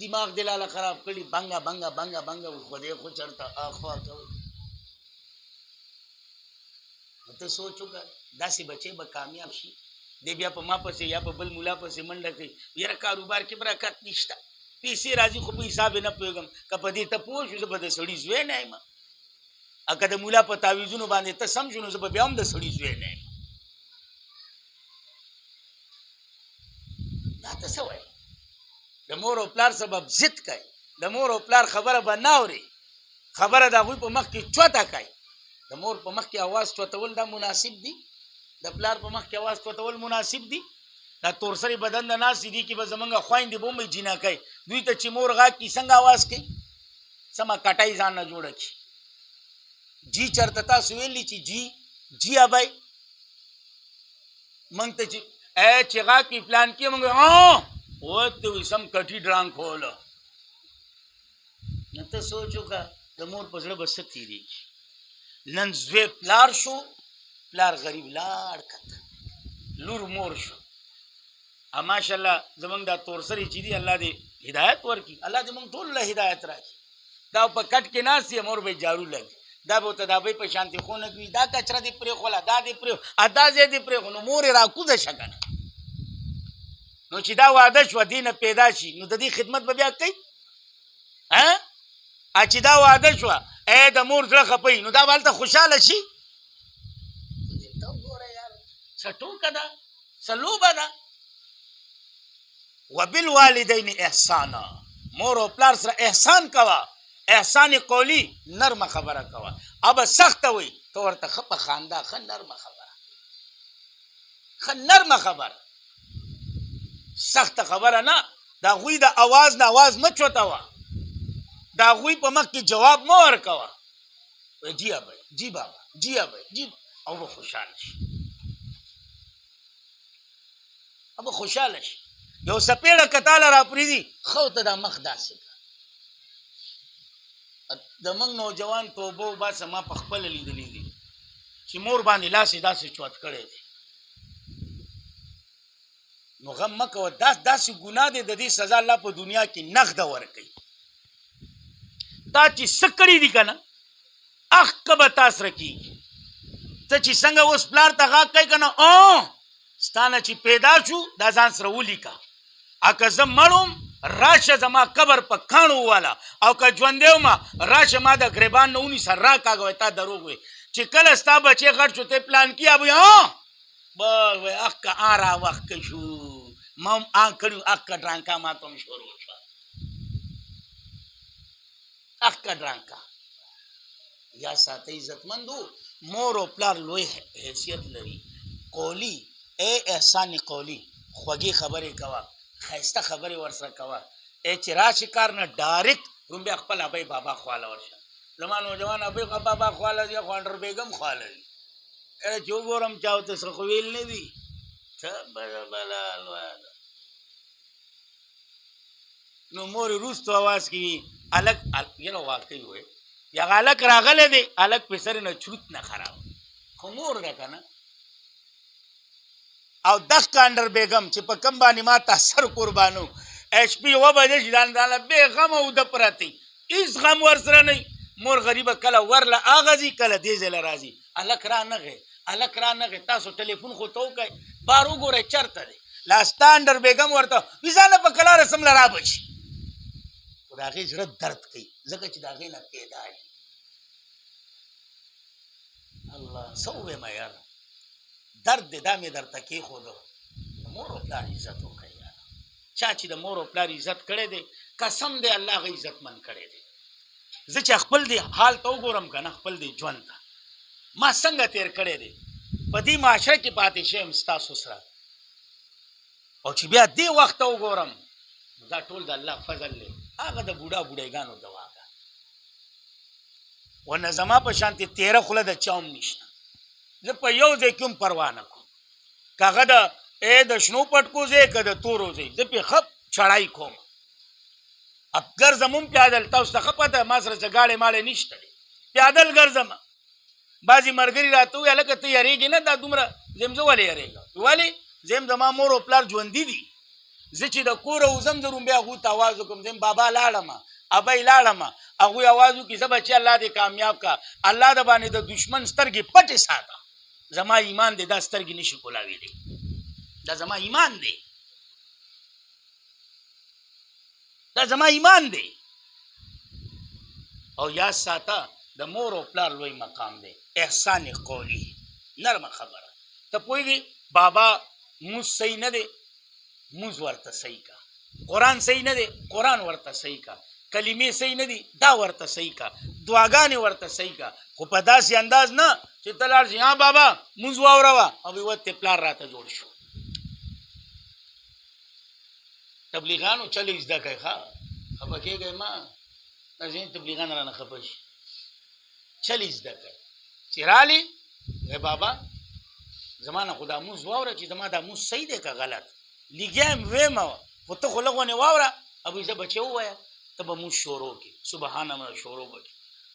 دماغ دې لاله خراب کړي بنګه بنګه بنګه بنګه خدای خو چېرته اخوا کوي نو ته سوچ وکړه داسې بچی به کامیاب شي دی بیا په ما پسې یا په بل مولا پسې منډه کوي یاره کاروبار کې برکت نشته پیسې راځي خو په حساب یې نه پوهېږم که په دې ته پوه شو زه به د سړي زوی نه یم که د مولا په تعویزونو باندې ته سم شو نو زه به بیا هم د سړي زوی نه یم دا ته څه وایي د مور او پلار سبب ضد کوي د مور او پلار خبره به نه اوري خبره د هغوی په مخ کې چوته کوي د مور په مخ کې اواز چوتول دا مناسب دي د پلار په مخ کې اواز چوتول مناسب دي دا تورسري بدن د ناستې دي کې به زمونږ خویندې به هم جینه کوي دوی ته چې مور غاږ کي څنګه اواز کوي سمه کټۍ ځان نه جوړه کړي جی چېرته تاسو ویلي چې جی ابی موږ ته چې غاږ کې پلان کې موږ ورته وایي سم کټي ډرانګ کوله نو ته سوچ وکړه د مور په زړه به څه تېرېږي نن زوی پلار شو پلار غریب لاړ کته لور مور شو ماشاءالله زمونږ دا تورسري چې دي الله دې هدایت ورکړي الله دې موږ ټول له هدایت راکړي دا په کټ کې ناست یې مور به جارو لګي دا به ورته دا به په شانتي خونه کوي دا کچره دې پرېښوله دا دې دا ځای دې پرېښو نو مور یې راکوزه شه که نه نو چې دا واده شوه دې نه پیدا شي نو د دې خدمت به بیا کوي چې دا واده شوه د مور زړه خپوي نو دا به هلته خوشحاله شي څه ټوکه ده څه لوبه ده وبالوالدین احسانا، مور او پلار سره احسان کوا، احسان قولی نرمه خبره کوا. اب سخت وي تو ورته ښه په خندا ښه نرمه خبره، ښه نرمه خبره، سخت خبره نه. د هغوی د اواز نه اواز مه چوتوه، د هغوی په مخ کې جواب مه ورکوه. جی ابی، جی بابا، جی ابی، جی، او به خوشحاله شي، او به خوشحاله شي. یو څپېړه که تاله راپرېږدي ښه ورته دا مخ داسې کړه. د موږ نوجوان توبه وباسه، ما په خپله لیدلي دي چې مور باندې لاس یې داسې چوت کړی دی. نو غم مه کوه، داسې ګناه دی، د دې سزا الله په دنیا کې نغده ورکوي. تا چې څه کړي دي که نه اخکه به تا سره کېږي. ته چې څنګه اوس پلار ته غاږ کوې که نه، ستا نه چې پیدا شو دا ځان سره ولیکه. که زه مړم راشه زما قبر په کاڼو وواله، او که ژوندی ومه راشه ما د ګریبان نه ونیسه راکاږه. وایي تا دروغ وایي. چې کله ستا بچی غټ شو ته پلان کې ابوی بس وایي اخکه را وخته شو، ما هم کړي اخکه ډرانکا ما ته هم شروع شوه، اخکه ډرانکا. یا ساتئ عزتمندو، مور او پلار لوی حیثیت لري. قولی اے احسان قولی، خوږې خبرې کوه، ښایسته خبرې ورسره کوه. چې راشي کار نه ډایرکټ رومبیا خپل ابۍ بابا خواله ورشه. زما نوجوان ابۍ بابا خواله دي، خوانډر بیګم خواله دي. چې وګورم چا ورته څه خو ویل نه دي. څه بلا لویه ده. نو مور وروستو اواز کوي هلک یاره واقعي وایي یا هلک راغلی دی، هلک په سر نه چروت نه خراب، خو مور ده که نه. او دغه انډر بیګم چې په کم باندې ما ته سر قربانو ایچ پي 9 بجې چې دا بې غمه اوده پرتې، هېڅ غم ورسره نه. مور غریبه کله ورله اغځي کله دې ځای له راځي. هلک رانغی، هلک رانغی. تاسو ټلیفون خو ته وکئ، بار وګورئ چېرته دی. لا ستا انډر بیګم ورته وي ځانه په کلاره سمله رابشي. خو د هغې زړه درد کوي ځکه چې د هغې نه پیدا وي. الله څه ووایم یاره، درد دی دا مې درته کېښوده. د مور او پلار عزت وکړئ یاره. چا چې د مور او پلار عزت کړی دی قسم دی الله هغه عزتمند کړی دی. زه چې خپل دی حال ته وګورم که نه، خپل دی ژوند ته ما څنګه تېر کړی دی، په دې معاشره کې پاتې شویم ستاسو سره، او چې بیا دې وخت ته وګورم دا ټول د الله فضل دی. هغه د بوډا بوډایګانو دوا ده، ورنه زما په شانتې تېره خوله د چا هم نشته. زه په یو ځای کې هم پروا نه کوم، که هغه د شنو پټکو ځای که د تورو ځای، زه پې ښه چړای کوم. اب ګرځم هم پیادل. تاسو ته ښه پته ما سره څه ګاډی ماړی نشته دی، پیادل ګرځم. بعضې ملګري راته وویل هلکه ته یارېږې نه دا دومره؟ زم زه ولې یارېږم؟ ولې؟ زم زما مور او پلار ژوندي دي. زه چې د کوره وځم زه رومبیا هغوی ته اواز وکړم، زم بابا لاړمه، ابۍ لاړمه. هغوی اواز وکړي زه بچې الله دې کامیاب کا، الله د باندې د دشمن سترګې پټې ساته. زما ایمان دی دا سترګې نشي کولاویلی، دا زما ایمان دی، دا زما ایمان دی. او یاد ساته د مور او پلار لوی مقام دی. احسان قولی نرمه خبره. ته پوهېږې بابا مونځ صحیح نه دی، مونځ ورته صحیح کا. قرآن صحیح نه دی، قرآن ورته صحیح کا. کلمې صحیح نه دي دا ورته صحیح کا. دعاګانې ورته صحیح کا. خو په داسې انداز نه چې ته لاړ شي بابا مونځ واوروه او وتې پلار راته جوړ شو. تبلیغانو چلې زده کوئ، ښه خفه کېږئ ما، دا ځینې تبلیغان رانه خفه شي. چلې زده کوئ چې رالې ای بابا زما نه خو دا مونځ واوره چې زما دا مونځ صحیح دی که غلط. لګیا یم ویمه خو ته خو لږ ونې واوره. ابوی زه بچې ووایه ته به مونځ شروع کړې، سبحانه مه شروع به کړې.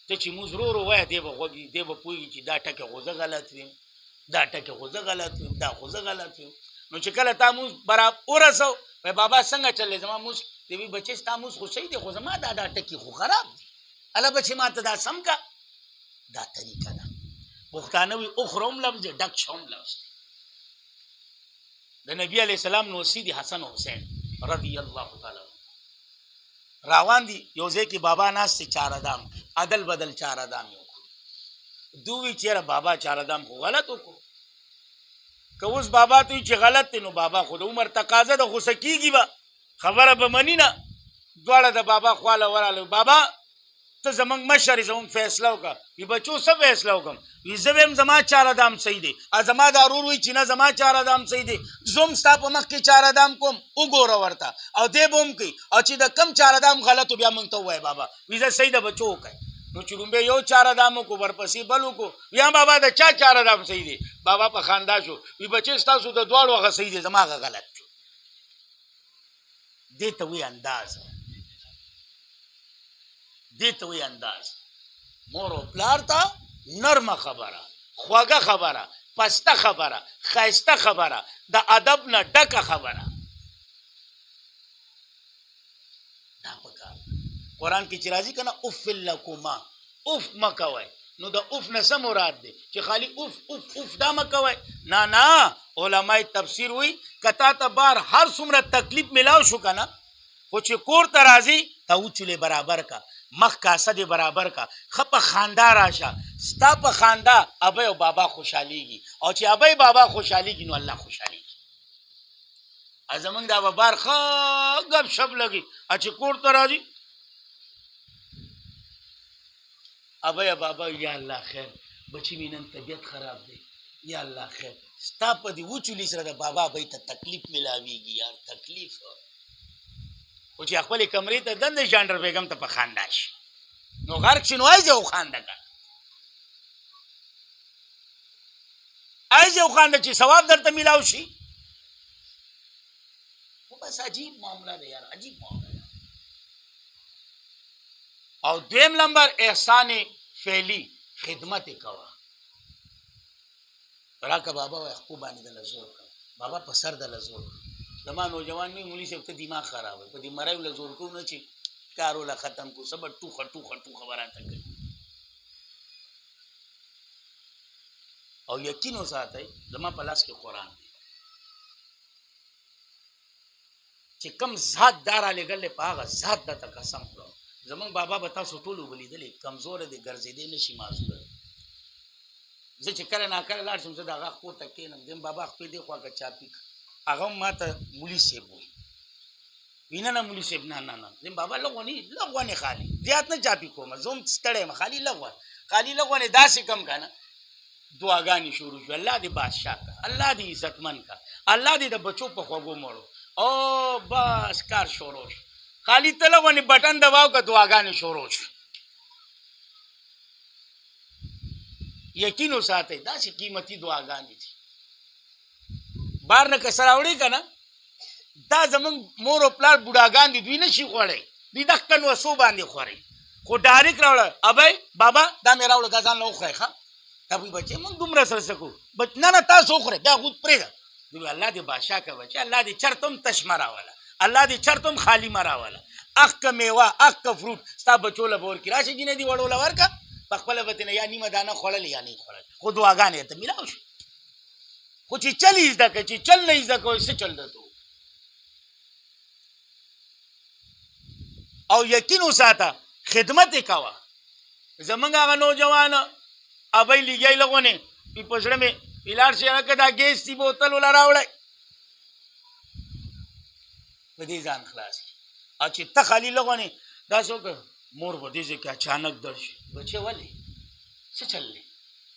ته چې مونځ ورو ورو وایه دی به غوږ دی به پوهېږي چې دا ټکې خو زه غلط ویم، دا ټکې خو زه غلط ویم، دا خو زه غلط ویم. نو چې کله تا مونځ برابر ورسو وایي بابا څنګه چلې زما مونځ دی وي بچې ستا مونځ خو صحیح دی خو زما دا ټکي خو خراب دي، هله بچې ما ته دا سم که. دا طریقه ده. پښتانه وي اخره هم لفظ دی ډک شه هم لفظ دی. د نبي علیه السلام نو سیدي حسن و حسین رضی الله تعالی روان دي یو ځای کې بابا ناست دی چارهدام عدل بدل چارهدام یې وکړو. دوی وی چېره بابا چارهدام خو غلط وکړو. که اوس بابا ته وي چې غلط دی نو بابا خو د عمر تقاضه ده غوسه کېږي به خبره به مني نه. دواړه د بابا خواله ورغله. بابا ته زمونږ مشر یې، زمونږ فیصله وکړه. وي بچو څه فیصله وکړم؟ وي زه به یم زما چاره دام صحیح دی، زما دا ورور وایي چې نه زما چاره دام صحیح دی، زه هم ستا په مخ کې چاره دام کوم، وګوره ورته او دی به هم کوي، او چې د کم چاره دام غلط و بیا موږ ته ووایه بابا. وي زه صحیح ده بچو وکړئ. نو چې لومبی یو چاره دام وکړو، ورپسې بل وکړو. ویا بابا د چا چاره دام صحیح دی؟ بابا په خندا شو. وي بچې ستاسو د دواړو هغه صحیح دی، زما هغه غلط دی. دې ته وایي انداز، دې ته وایي انداز. مور او پلار ته نرمه خبره، خوږه خبره، پسته خبره، ښایسته خبره، د ادب نه ډکه خبره، دا پکار. قرآن کې چې راځي که نه اف لکما، اف مه کوئ. نو د اف نه څه مراد دی؟ چې خالي اف اف اف دا مه کوئ. نه نه، علماء تفسیر وایي که تا ته بار هر څومره تکلیف ملاو شو که نه، خو چې کور ته راځي ته وچولې برابر کا، مخ کاسه دې برابر کا، ښه په خندا راشه. ستا په خندا ابی او بابا خوشحالیږي، او چې ابی بابا خوشحالیږي نو الله خوشحالیږي. زمونږ دا به بار ښه ګپ شپ لګي، چې کور ته راځي ابی او بابا یا الله خیر بچی مې نن طبیعت خراب دی، یا الله خیر. ستا په دې وچولي سره د بابا ابی ته تکلیف ملاویږي یار، تکلیف. خو چې خپلې کمرې ته دنده ژانډر بیګم ته په خندا شي نو غرق شي، نو ایزه وخانده که، ایزه وخانده چې ثواب درته میلاو شي. خو بس عجیب معامله ده یار، عجیب معامله ده. او دویم نمبر احسان فعلی، خدمت کوه. راکه بابا وای خپو باندې دله زور کوه، بابا په سر دله زور کوه. زما نوجوان می مولي صاحب ته دماغ خراب وي، په دې مریو له زور کوو نه چې کار وله ختم کو، سبا ټوخه ټوخه ټوخه براته کوي. او یقین وساتئ زما په لاس کې قرآن دی، چې کم ذات دا رالېږلی په هغه ذات درته قسم کړم. زمونږ بابا به تاسو ټول ولیدلی کمزوره دی، ګرځېدی نه شي، معذوره دی. زه چې کله ناکله لاړ شم زه د هغه خپو ته کښېنم، دیم بابا خپې دې خوا که چاپي هغه هم ما ته مولي صاحب وایي. وي نه نه مولي صاحب نه نه نه، دیم بابا لږ ونې خالي زیات نه چاپي کوم، زه هم ستړی یم، خالي لږ ونې داسې کم که نه. دعاګانې شروع شو، الله دې بادشاه کا، الله دې عزتمن کا، الله دې د بچو په خوږو مړو. او بس کار شروع شو، خالي ته لږ ونې بټن دباو که دعاګانې شروع شو. یقین وساتئ داسې قیمتي دعاګانې دي. بار نه که سره وړې که نه، دا زمونږ مور او پلار بوډاګان دي، دوی نه شي خوړی، دوی دغه نوسو باندې خورئ. خو ډایرکټ راوړه ابی بابا دا مې راوړه، دا ځان له وخورئ. ښه دا وایي بچې موږ دومره سره څه کوو؟ نه نه تاسو وخورئ، بیا غوت پرېږده. دوی الله دې بادشاه که بچې، الله دې چرته هم تش مه راوله، الله دې چرته هم خالي مه راوله. اخ که میوه اخ که فروټ ستا بچو له به ورکړي، راشي جینۍ دې وړو له ورکړه، په خپله به ترېنه یا نیمه دانه خوړلې یا نه یې خوړلې، خو دعاګانې ته میلاو شو. خو چې چل یې زده که، چې چل نه یې زده کوئ څه چل درته. او یقین وساته خدمت یې کوه. زمونږ هغه نوجوان ابی لګی لغونې وي په زړه مې وي لاړ شي هلکه دا ګیس دي بوتل وله راوړی، په دې ځان خلاص کړي. او چې ته خالي لغونې داسې وکړه، مور به دې ځای کې اچانک در شي، بچې ولې څه چل دی،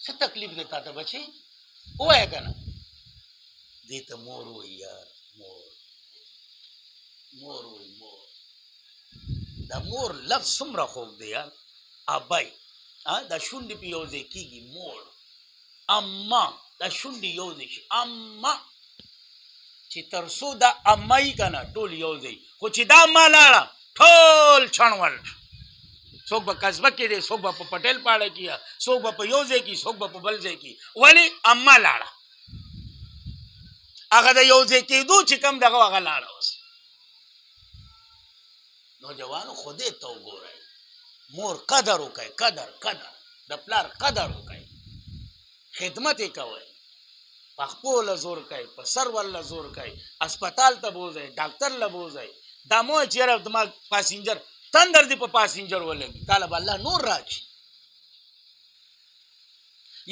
څه تکلیف دی تا ته بچې، ووایه که نه. دې ته مور وایي یار، مور وایي مور. دا مور لفظ څومره خوږ دی یار. ابی دا شونډې پې یو ځای کېږي، مور. اما دا شونډې یو ځای شي، اما چې تر څو دا اما یي که نه ټول یو ځای، خو چې دا اما لاړه ټول چڼول. څوک به قصبه کې دی، څوک به په پټیل پاړه کې، څوک به په یو ځای کې، څوک به په بل ځای کې. ولې اما لاړه، هغه د یو ځای کېدو چې کوم دغه هغه لاړه. اوس نوجوانو خدای ته وګورئ، مور قدر وکئ، قدر د پلار قدر وکئ، خدمت یې کوئ، په خپو له زور کوئ، په سر ول له زور کوئ، اسپتال ته بوځئ، ډاکټر له بوځئ. دا مو چې یاره زما پاسنجر تندر دې په پاسنجر ولګي، تاله به الله نور راکړي.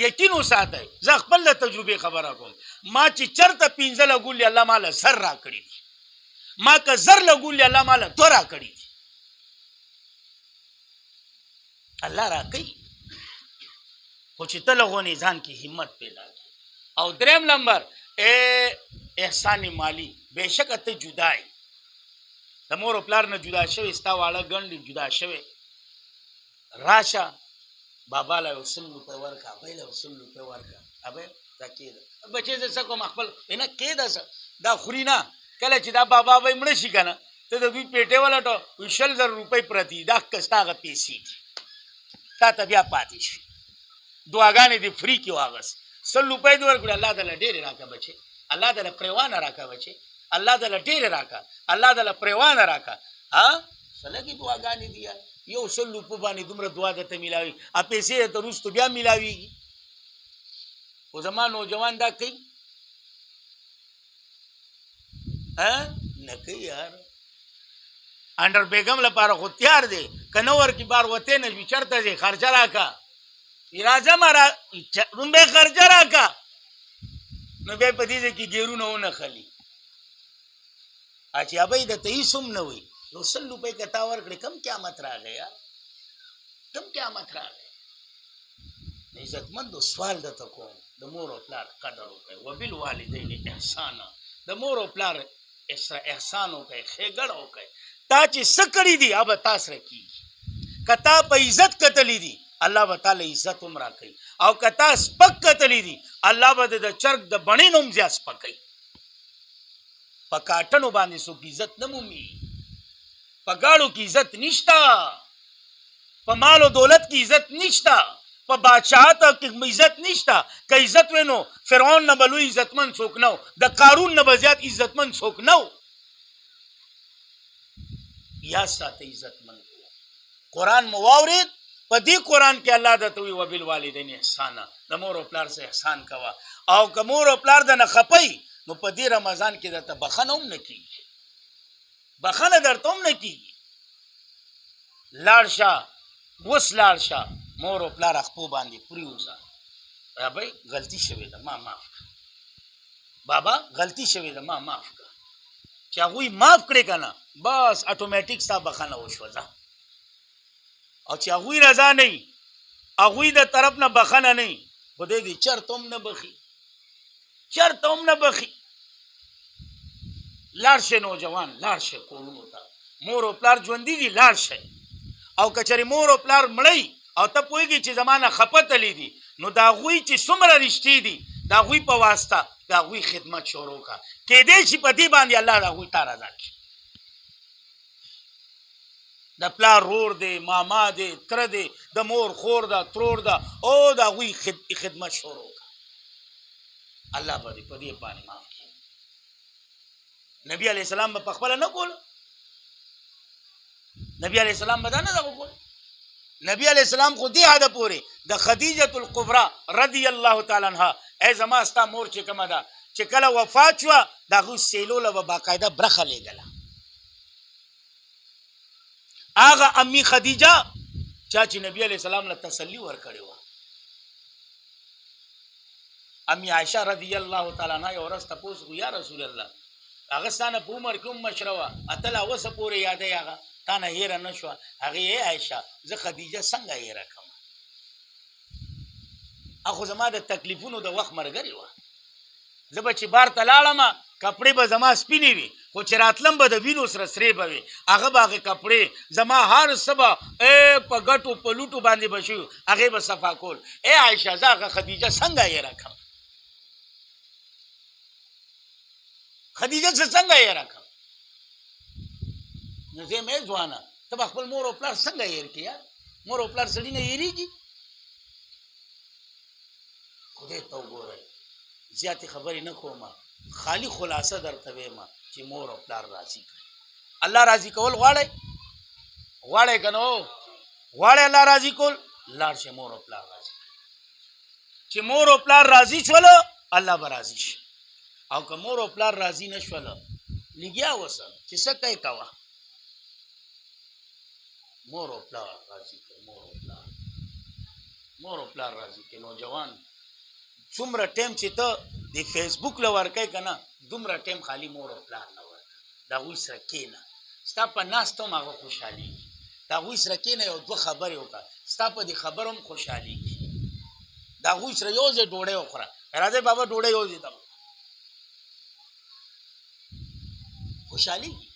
یقین وساتئ، زه خپل د تجربې خبره کوم، ما چې چرته پنځه لګولي الله ماله سر راکړي دي، ما که زر لګولي الله ماله دو راکړي الله راکوي خو چې ته لغونې ځان کې همت پیدا کړي. او دریم نمبر احسان مالی، بېشکه ته جدا یې د مور او پلار نه جدا شوی، ستا واړه ګڼلي جدا شوی، راشه بابا له یو 100 روپۍ ورکړه، ابۍ له 100 روپۍ ورکړه، ابۍ دا کېده بچې زه څه کوم خپل نه کېده څه دا خوري نه. کله چې دا بابا به مړه شي که نه ته د دوی پیټې ولټو 100,000 روپۍ پرتې دا ستا هغه پیسې دي تا ته بیا پاتې شي. دعاګانې دې فری کې واغست 100 روپۍ دې ورکړې الله دله ډېرې راکړه بچې، الله دله پریوانه راکړه بچې، الله دله ډېرې راکړه، الله دله پریوانه راکړه. څه لږې دعاګانې دي یار، یو 100 روپو باندې دومره دعا درته میلاوي، پیسې درته وروستو بیا میلاویږي. خو زما نوجوان دا کوي نه کوي یار. انډر بیګم لپاره خو تیار دی که نه ورکړي بار وتی نه شوي چېرته ځې خرچه راکړه راځم لومبی خرچه راکړه نو بیا په دې ځای کې ګیرونه ونښلي چې ابۍ درته هېڅ هم نه وي نو 100 روپۍ که تا ورکړې کم قیامت راغی یار، کم قیامت راغی. عزتمندو سوال درته کوم د مور او پلار قدر وکړئ. وبالوالدین احسانا، د مور او پلار احسان وکړئ، ښېګړه وکړئ. تا چې څه کړي دي هغه به تا سره کېږي. که تا په عزت کتلی دي الله به تا له عزت هم راکوي، او که تا سپک کتلی دي الله به د چرګ د بڼې نه هم زیات سپکوي. په کاټنو باندې څوک عزت نه مومي، په ګاړو کې عزت نشته، په مال او دولت کې عزت نشته، په بادشاهت کې عزت نشته. که عزت وی نو فرعون نه به لوی عزتمند څوک نه و، د قارون نه به زیات عزتمند څوک نه و. یاد ساتئ عزتمند قرآن مو واورید، په دې قرآن کې الله درته وایي وبالوالدین احسانا، د مور او پلار سره احسان کوه. او که مور او پلار درنه خپوي نو په دې رمضان کې درته بخښنه هم نه کېږي، بخښنه درته هم نه کېږي. لاړ شه اوس لاړ شه مور او پلار خپو باندې پرېوځه، ابۍ غلطي شوې ده ما معاف کړه، بابا غلطي شوې ده ما معاف کړه. چې هغوی معاف کړې که نه بس اټومیټیک ستا بخښنه وشوه ځه. او چې هغوی رضا نه وي، هغوی د طرف نه بخښنه نه وي، خدای دې چرته هم نه بخي، چرته هم نه بخي. لاړ شئ نوجوان، لاړ شئ کورونو ته، مور او پلار ژوندي دي لاړ شئ. او که چېرې مور او پلار مړی او ته پوهېږې چې زما نه خفه تللی دي نو د هغوی چې څومره رشتې دي د هغوی په واسطه د هغوی خدمت شروع کړه، کېدی شي په دې باندې الله د هغوی تا رضا کړي. د پلار رور دی، ماما دی، تره دی، د مور خور ده، ترور ده، او د هغوی خدمت شروع کړه، الله به دې په دې باندې معاف کړي. نبي علیه السلام به په خپله نه کوله، نبی علیہ السلام بدا نه دغه کول. نبی علیہ السلام خو دې حده پورې د خدیجة الکبرا رضی الله تعالی عنها ای زما ستا مور چې کومه ده چې کله وفات شوه د هغوی سیلو له به باقاعده برخه لېږله. هغه امي خدیجه چا چې نبی علیہ السلام له تسلي ورکړې وه. امي عایشه رضی الله تعالی عنها یو ورځ تپوس کړو یا رسول الله هغه ستا نه په عمر کې هم مشره وه، اتل اوسه پورې یادی هغه تا نه هیره نه شوه. هغې عایشه زه خدیجه څنګه هیره کړم، خو زما د تکلیفونو د وخت ملګرې وه. زه به چې بار ته لاړم کپړې به زما سپینې وي، خو چې راتلم به د وینو سره سرې به وي. هغه به هغې کپړې زما هر څه به په ګټو په لوټو باندې به شوي، هغې به صفا کول. ای عایشه زه هغه خدیجه څنګه هیره کړم، خدیجه څنګه هیره کړم. نو زه مې ځوانه ته به خپل مور او پلار څنګه هیر کړې یار، مور او پلار سړي نه هېرېږي. خدای ته وګورئ، زیاتې خبرې نه کوم، خالی خلاصه درته ویم چې مور او پلار راضي کړئ. الله راضي کول غواړئ؟ غواړئ که نه غواړئ الله راضي کول؟ لاړ شئ مور او پلار راضي کړئ. چې مور او پلار راضي شوله الله به راضي شي، او که مور او پلار راضي نه شوله لګیا اوسه چې څه کوې کوه. مور او پلار راضي کړئ، مور او پلار راضي کړئ. نوجوان څومره ټایم چې ته د فیسبوک له ورکوې که نه دومره ټایم خالي مور او پلار نه ورکوه. د هغوی سره کښېنه ستا په ناستو هم هغه خوشحالېږي د هغوی سره کښېنه یو دوه خبرې وکړه ستا په دې خبرو هم خوشحالېږي د هغوی سره یو ځای ډوډۍ وخوره راځئ بابا ډوډۍ یو ځای ته خوشحالېږي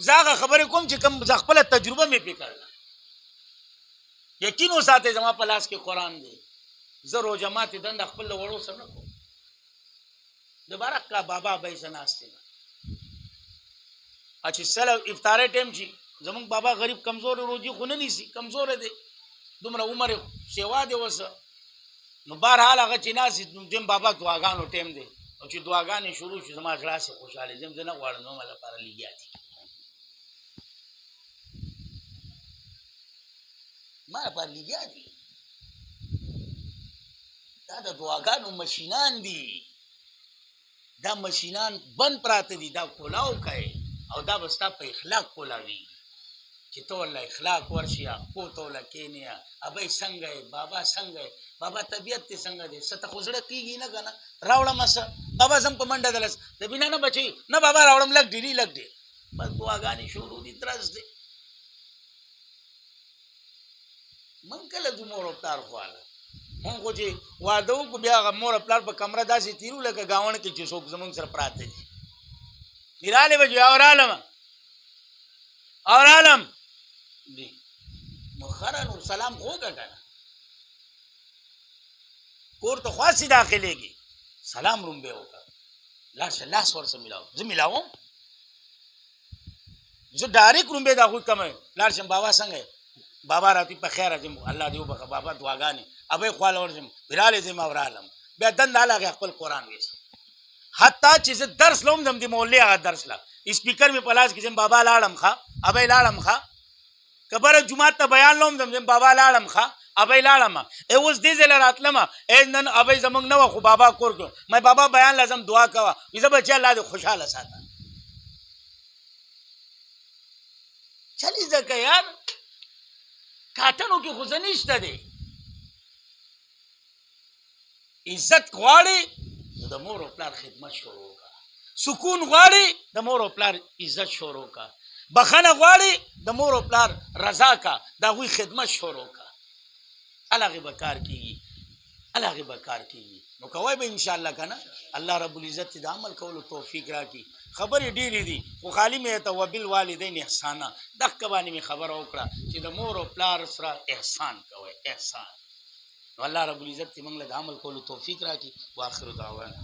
زه هغه خبرې کوم چې کوم زه خپله تجربه مې پې کړله یقین وساتئ زما په لاس کې قرآن دی زه روژه ماتې دنده خپل د وړو سره نه کوم دوباره کا بابا به یې زه ناست یم چې سله افطارۍ ټایم شي زمونږ بابا غریب کمزور روجي خو نه نیسي کمزوره دی دومره عمر سیوا دی وسه نو بهرحال هغه چې ناست ځم بابا دعاګانو ټایم دی او چې دعاګانې شروع شي زما زړه هسې خوشحالې ځم زه نه غواړم زما لپاره لګیا دي ما لپاره لګیا دي دا د دعاګانو مشینان دي دا مشینان بند پراته دي دا کولاو کوي او دا به ستا په اخلاق کولاوي چې ته ورله اخلاق ورشي پو ته ورله کښېنې ابۍ څنګه یې بابا څنګه یې بابا طبیعت دې څنګه دی څه ته خو زړه کېږي نه که نه راوړمه څه بابا ځم په منډه دلس د بنا نه بچئ نه بابا راوړم لږ ډېرې لږ ډېر بس دعاګانې شروع دي درز دی من کله ځو مور او پلار خواله مونږ خو چې واده وکړو بیا هغه مور او پلار په کمره داسې تېرو لکه ګاونډ کې چې څوک زمونږ سره پراته دي رالی به چې او رالم دی نو خره نو سلام خو وکړه که نه کور ته خواستې داخلېږي سلام رومبې وکړه لاړ شه لاس ورسره میلاو زه میلاوم زه ډایرکټ رومبې د هغوی کمه لاړ شم بابا څنګه بابا راته په خیر راځم الله دې وبخښه بابا دعاګانې ابۍ خواله ورځم رالی ځم او رالم بیا دنده هله هغې خپل قرآن ویسم حتی چې زه درس لوم ځم د محلې هغه درس له سپیکر مې په لاس کې ځم بابا لاړم ښه ابۍ لاړم ښه که بره جومات ته بیان لوم ځم بابا لاړم ښه ابۍ لاړم اوس دې ځای له راتلمه نن ابۍ زموږ نه وه خو بابا کور کې مې بابا بیان له ځم دعا کوه وي زه بچی الله دې خوشحاله ساته چلې ځکه یار کاټنو کې خو څه نشته دی عزت غواړې د مور او پلار خدمت شروع کړه سکون غواړې د مور او پلار عزت شروع کړه بخښنه غواړې د مور او پلار رضا کا د هغوی خدمت شروع کړه هغې به کار کېږي هغې به کار کېږي نو کوی به انشاءالله که نه الله رب العزت د عمل کولو توفیق راکړي خبرې ډېرې دي خو خالي مې ته وبالوالدین احسانه دقه باندې مې خبره وکړه چې د مور او پلار سره احسان کوئ احسان نو الله رب العزت موږ له د عمل کولو توفیق راکړي واخر دعوانا